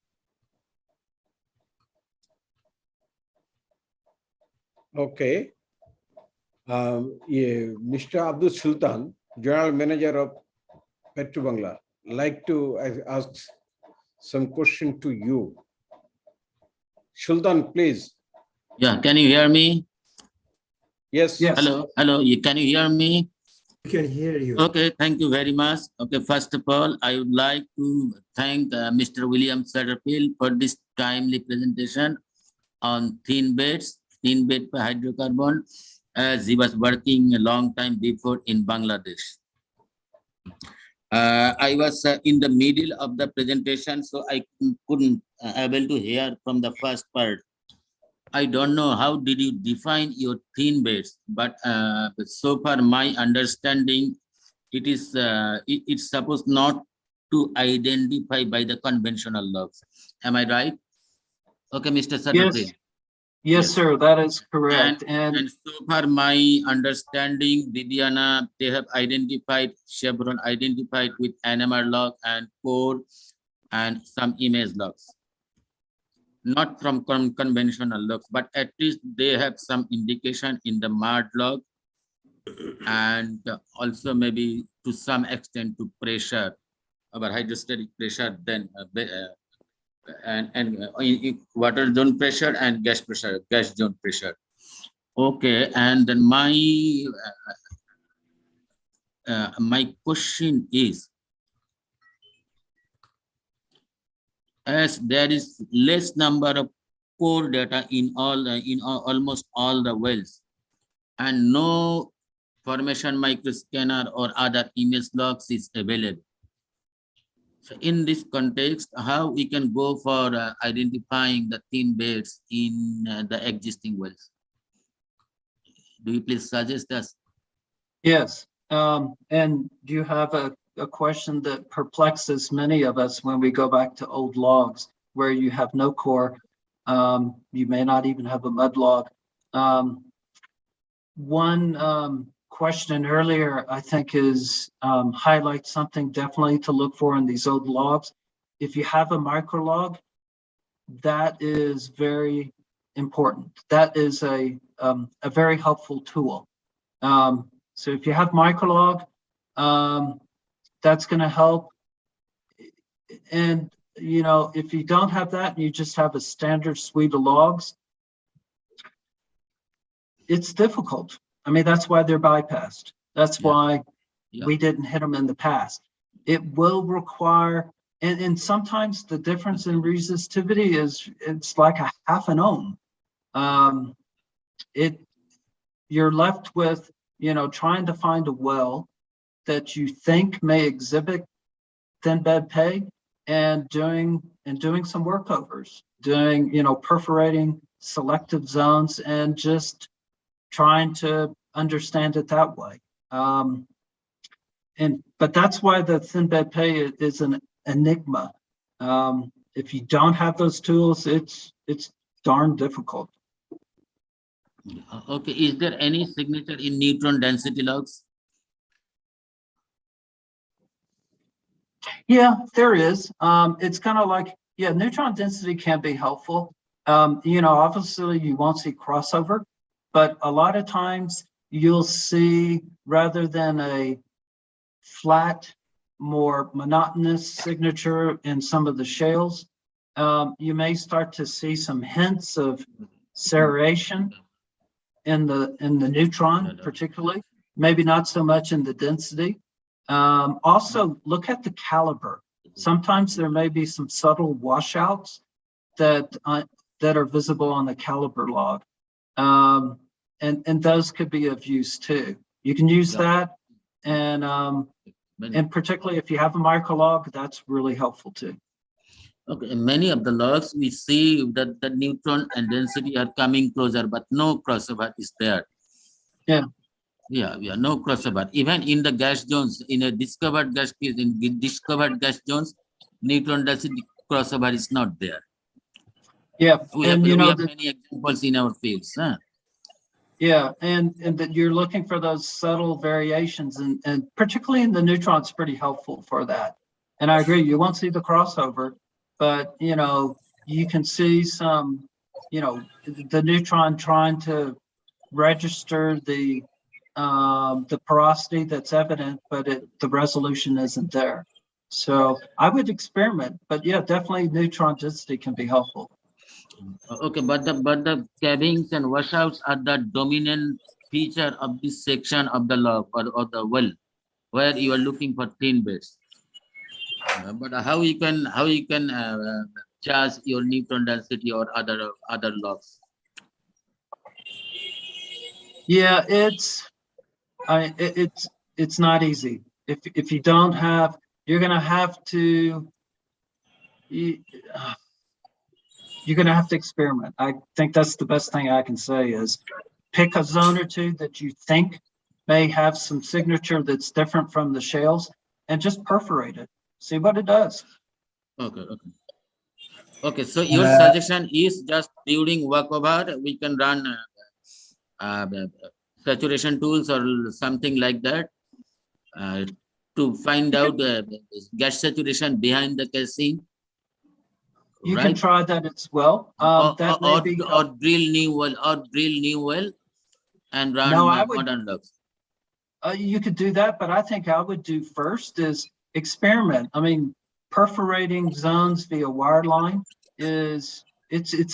Okay. Mr. Abdul Sultan, General Manager of Petrobangla, like to ask some question to you. Sultan, please. Yeah, can you hear me? Yes. Yes. Hello, can you hear me? We can hear you. Okay, thank you very much. Okay, first of all, I would like to thank Mr. William Satterfield for this timely presentation on thin bed hydrocarbon, as he was working a long time before in Bangladesh. I was in the middle of the presentation, so I couldn't able to hear from the first part. I don't know how did you define your thin beds, but so far my understanding, it is it's supposed not to identify by the conventional logs. Am I right? Okay, Mr. Satterfield. Yes, sir, that is correct. And so far my understanding, Viviana, they have identified, Chevron identified with NMR log and core and some image logs. Not from conventional logs, but at least they have some indication in the MARD log and also maybe to some extent to pressure, our hydrostatic pressure, then water zone pressure and gas pressure, gas zone pressure. Okay, and then my question is, as there is less number of core data in almost all the wells, and no formation microscanner or other image logs is available. So in this context, how we can go for identifying the thin beds in the existing wells? Do you please suggest us? Yes, and do you have a question that perplexes many of us when we go back to old logs where you have no core, you may not even have a mud log. One question earlier, I think, is highlight something definitely to look for in these old logs. If you have a microlog, that is very important. That is a very helpful tool. So if you have microlog, that's going to help. And, you know, if you don't have that and you just have a standard suite of logs, it's difficult. I mean, that's why they're bypassed. That's why we didn't hit them in the past. It will require and sometimes the difference in resistivity it's like a half an ohm. You're left with, trying to find a well that you think may exhibit thin bed pay, and doing some workovers, perforating selective zones and just trying to understand it that way. But that's why the thin bed pay is an enigma. If you don't have those tools, it's darn difficult. Okay, is there any signature in neutron density logs? Yeah, there is. It's kind of like, neutron density can be helpful. Obviously you won't see crossover, but a lot of times you'll see, rather than a flat, more monotonous signature in some of the shales, you may start to see some hints of serration in the neutron, particularly, maybe not so much in the density. Also, look at the caliber. Sometimes there may be some subtle washouts that are visible on the caliber log, and those could be of use too. You can use that, and particularly if you have a microlog, that's really helpful too. Okay, many of the logs we see that the neutron and density are coming closer, but no crossover is there. Yeah, no crossover. Even in the gas zones, in a discovered gas zones, neutron density crossover is not there. Yeah, we have many examples in our fields. Huh? Yeah, and that you're looking for those subtle variations, and particularly in the neutron, it's pretty helpful for that. And I agree, you won't see the crossover, but you can see some, the neutron trying to register the porosity that's evident, but the resolution isn't there. So I would experiment, but yeah, definitely neutron density can be helpful. Okay, but the calvings and washouts are the dominant feature of this section of the log or the well, where you are looking for thin beds. But how you can charge your neutron density or other logs? Yeah, it's not easy. If you don't have, you're gonna have to experiment. I think that's the best thing I can say is pick a zone or two that you think may have some signature that's different from the shales, and just perforate it. See what it does. Okay. So your suggestion is just during workover, we can run saturation tools or something like that to find out gas saturation behind the casing. You can try that as well. Or drill new well and run modern logs. You could do that, but I think I would do first is experiment. I mean, perforating zones via wireline it's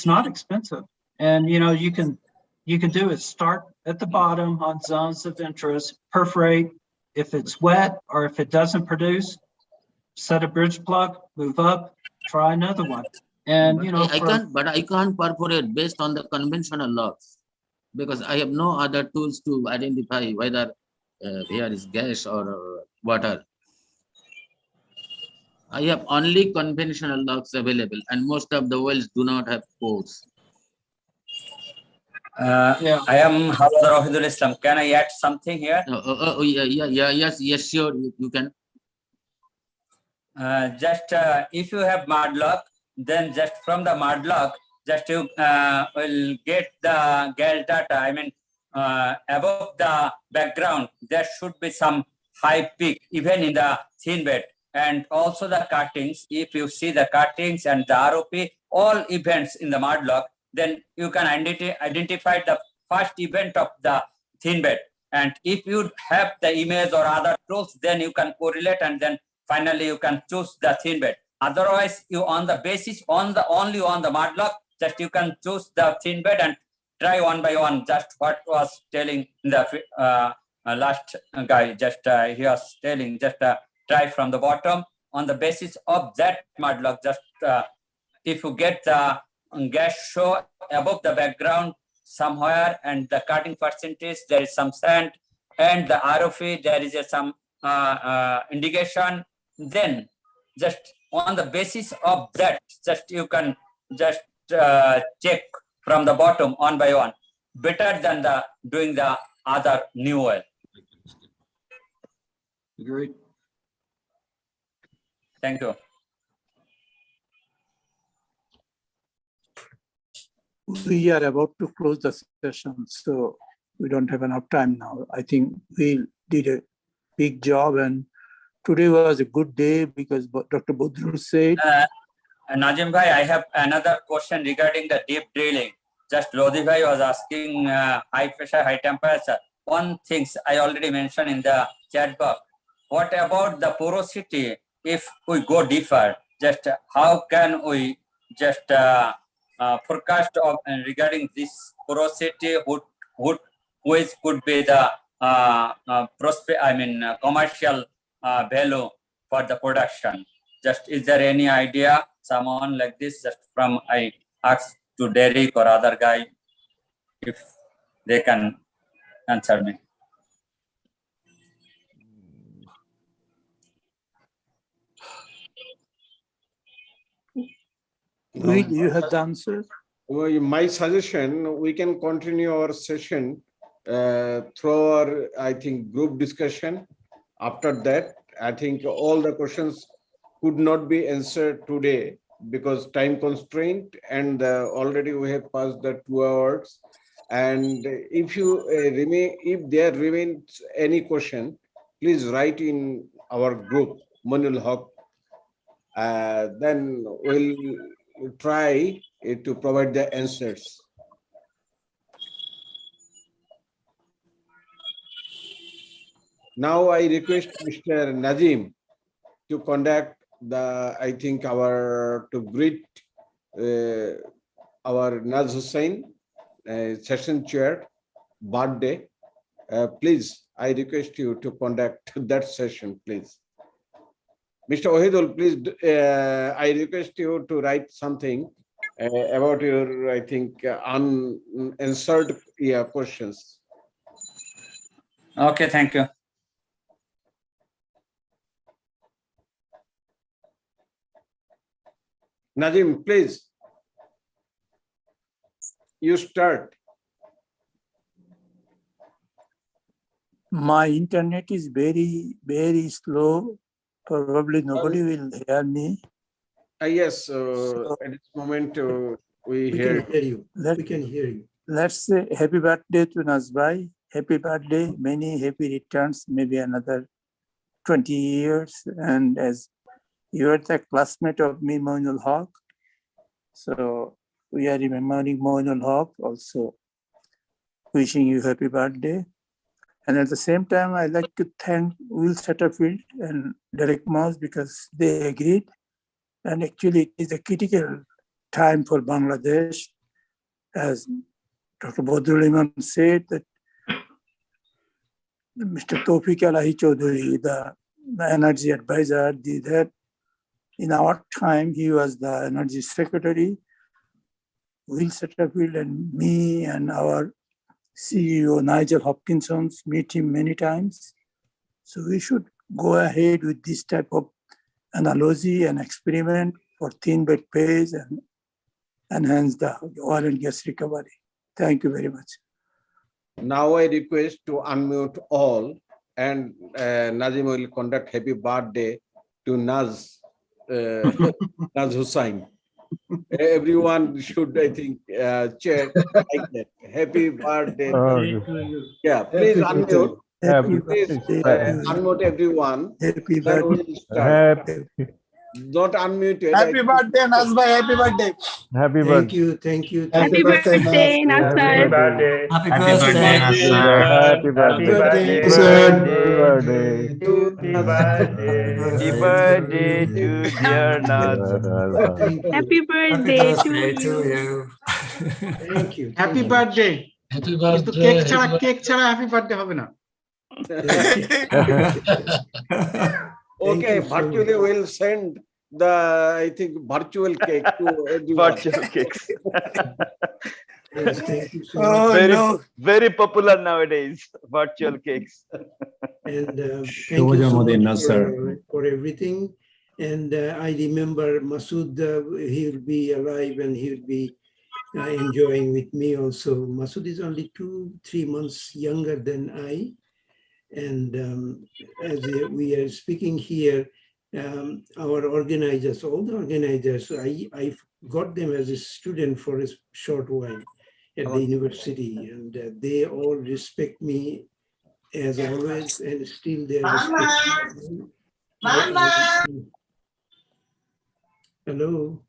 not expensive, and you can do is start at the bottom on zones of interest, perforate. If it's wet or if it doesn't produce, set a bridge plug, move up, try another one. And I can't perforate based on the conventional logs because I have no other tools to identify whether here is gas or water. I have only conventional logs available, and most of the wells do not have pores. I am Hafidhur Wahidul Islam. Can I add something here? Yes, sure, you can. Just if you have mud log, then just from the mud log, just you will get the gas data. I mean, above the background, there should be some high peak, even in the thin bed. And also the cuttings, if you see the cuttings and the ROP, all events in the mud log, then you can identify the first event of the thin bed. And if you have the image or other tools, then you can correlate, and then finally you can choose the thin bed. Otherwise, you on the basis only on the mud log, just you can choose the thin bed and try one by one. Just what was telling the last guy, just he was telling, just try from the bottom on the basis of that mud log, just if you get the gas show above the background somewhere and the cutting percentage, there is some sand, and the ROP, there is some indication, then just on the basis of that, just you can just check from the bottom one by one, better than the doing the other new well. Agreed. Thank you. We are about to close the session, so we don't have enough time now. I think we did a big job, and today was a good day because Dr. Bodrul said. Nazim Bhai, I have another question regarding the deep drilling. Just Lodi Bhai was asking high pressure, high temperature. One things I already mentioned in the chat box. What about the porosity? If we go deeper, just how can we just forecast of regarding this porosity? Which could be the commercial value for the production? Just is there any idea? Someone like this, just from I ask to Derek or other guy, if they can answer me. You have the answer? Well, my suggestion, we can continue our session through our, I think, group discussion. After that, I think all the questions could not be answered today because time constraint, and already we have passed the 2 hours. And if you if there remains any question, please write in our group, Moinul Haq. Then we'll try to provide the answers. Now I request Mr. Nazim to conduct the, I think, to greet our Naz Hussain session chair birthday. Please, I request you to conduct that session, please. Mr. Ohidul, please, I request you to write something about your, I think, unanswered questions. Okay, thank you. Nazim, please. You start. My internet is very, very slow. Probably nobody will hear me. Yes, at this moment we can hear you. We can hear you. Let's say happy birthday to Nazbai. Happy birthday, many happy returns, maybe another 20 years. And as you are the classmate of Mir Moinul Haq, so we are remembering Moinul Haq, also wishing you happy birthday. And at the same time, I'd like to thank Will Satterfield and Derek Moss because they agreed. And actually, it is a critical time for Bangladesh. As Dr. Badrul Imam said, that Mr. Tawfiq Alahi Chaudhuri, the energy advisor, did that. In our time, he was the energy secretary. Will Satterfield and me and our CEO Nigel Hopkinson meet him many times. So we should go ahead with this type of analogy and experiment for thin bed phase and enhance the oil and gas recovery. Thank you very much. Now I request to unmute all, and Nazim will conduct happy birthday to Naz Hussain. Everyone should, I think, cheer like that. Happy birthday. Yeah, please unmute. Please unmute everyone. Happy birthday. We'll start. Not unmuted. Happy birthday, Nazbai. Happy birthday. Happy birthday. Thank you. Happy birthday, Nazbai. Happy birthday. Happy birthday, Nazbai. Happy birthday. Happy birthday to dear Naz. Happy birthday to you. Thank you. Happy birthday. Happy কিন্তু cake ছাড়া happy birthday হবে না Okay, you so virtually much. we'll send the, I think, virtual cake to everyone. Virtual cakes. Yes, thank you so Oh, much. very, very popular nowadays, virtual cakes. And thank you so much for everything. And I remember Masood, he'll be alive and he'll be enjoying with me also. Masood is only 2-3 months younger than I. And as we are speaking here, our organizers, all the organizers, I got them as a student for a short while at the university, and they all respect me as always, and still they are respecting me. Hello.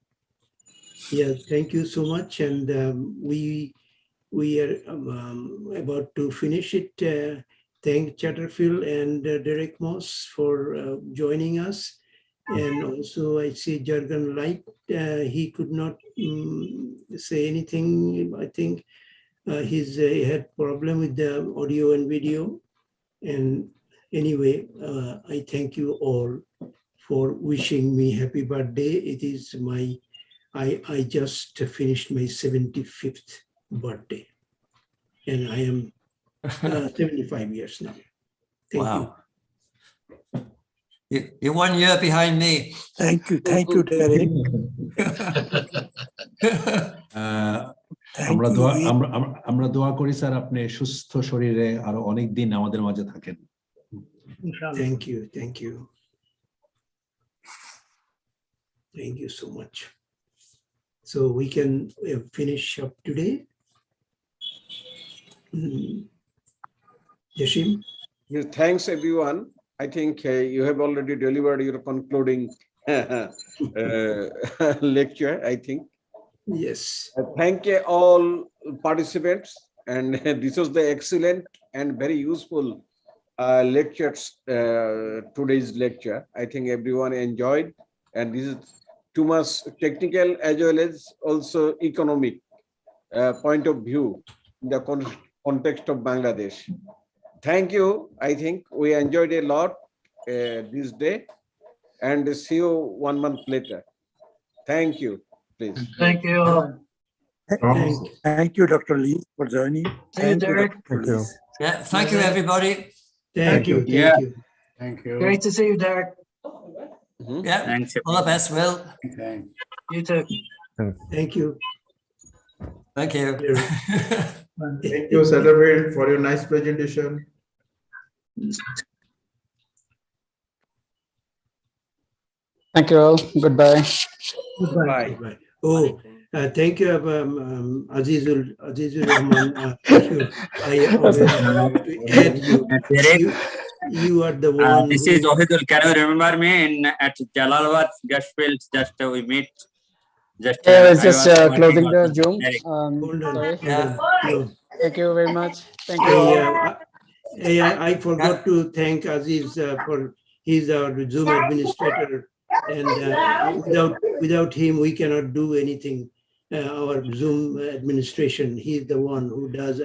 Yeah, thank you so much. And we are about to finish it. Thank Chatterfield and Derek Moss for joining us. And also I see Jurgen Light, he could not say anything. I think he had problem with the audio and video. And anyway, I thank you all for wishing me happy birthday. It is my, I just finished my 75th birthday. And I am 75 years now. Thank you. You're 1 year behind me. Thank you, Derek. আমরা দোয়া করি sir আপনি সুস্থ শরীরে আরো অনেক দিন আমাদের মাঝে থাকেন। Thank you, thank you. Thank you so much. So we can finish up today. Yashim? Yes, thanks everyone. I think you have already delivered your concluding lecture, I think. Yes. Thank you all participants, and this was the excellent and very useful lectures, today's lecture. I think everyone enjoyed, and this is too much technical as well as also economic point of view in the context of Bangladesh. Thank you. I think we enjoyed a lot this day, and see you 1 month later. Thank you, please. Thank you. Thank you, Dr. Lee, for joining. See you, Derek. Dr. Lee. Yeah, thank you, everybody. Thank you. Yeah. Thank you. Great to see you, Derek. Yeah, Thanks. all the best, Will. You too. Thank you. Thank you. Thank you, Celebrate, for your nice presentation. Thank you all. Goodbye. Goodbye. Goodbye. Oh, thank you, Azizul Rahman. Thank you. I always have to add you. You are the one. This is Ohidul. Can you remember me at Jalalabad gas field? Just we meet. Just I was just closing the Zoom. Sorry. No. Thank you very much. Thank you all. I forgot to thank Aziz for he's our Zoom administrator, and without him we cannot do anything. Our Zoom administration, he's the one who does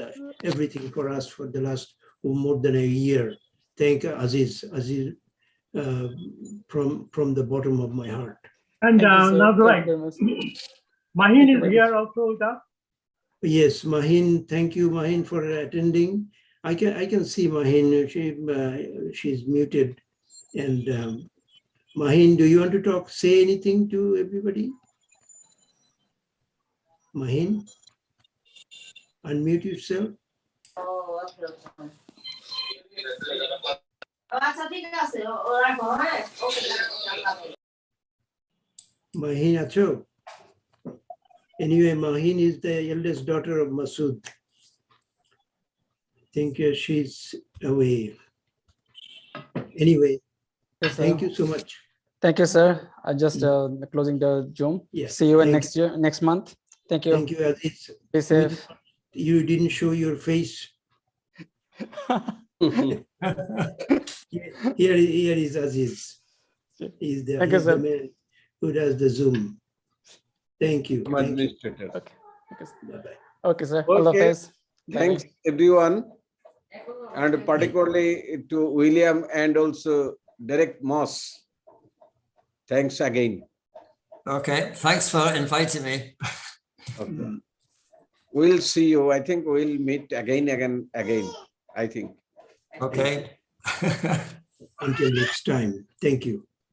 everything for us for the last more than a year. Thank Aziz from the bottom of my heart. And now Mahin is here also with us. Yes, Mahin, thank you, Mahin, for attending. I can see Mahin, she's muted. And Mahin, do you want to talk, say anything to everybody? Mahin, unmute yourself. Mahin acho. Anyway, Mahin is the eldest daughter of Masood. I think she's away. Anyway, Yes, thank you so much. Thank you, sir. I just closing the Zoom. Yes. See you in next month. Thank you. Thank you, Aziz. Be safe. You didn't show your face. Here is Aziz. He's the man who does the Zoom. Thank you. Administrator. Okay. Okay, sir. All the best. Thanks everyone, and particularly to William and also Derek Moss. Thanks again. Okay, thanks for inviting me. Okay. We'll see you. I think we'll meet again, I think. Okay. Until next time. Thank you.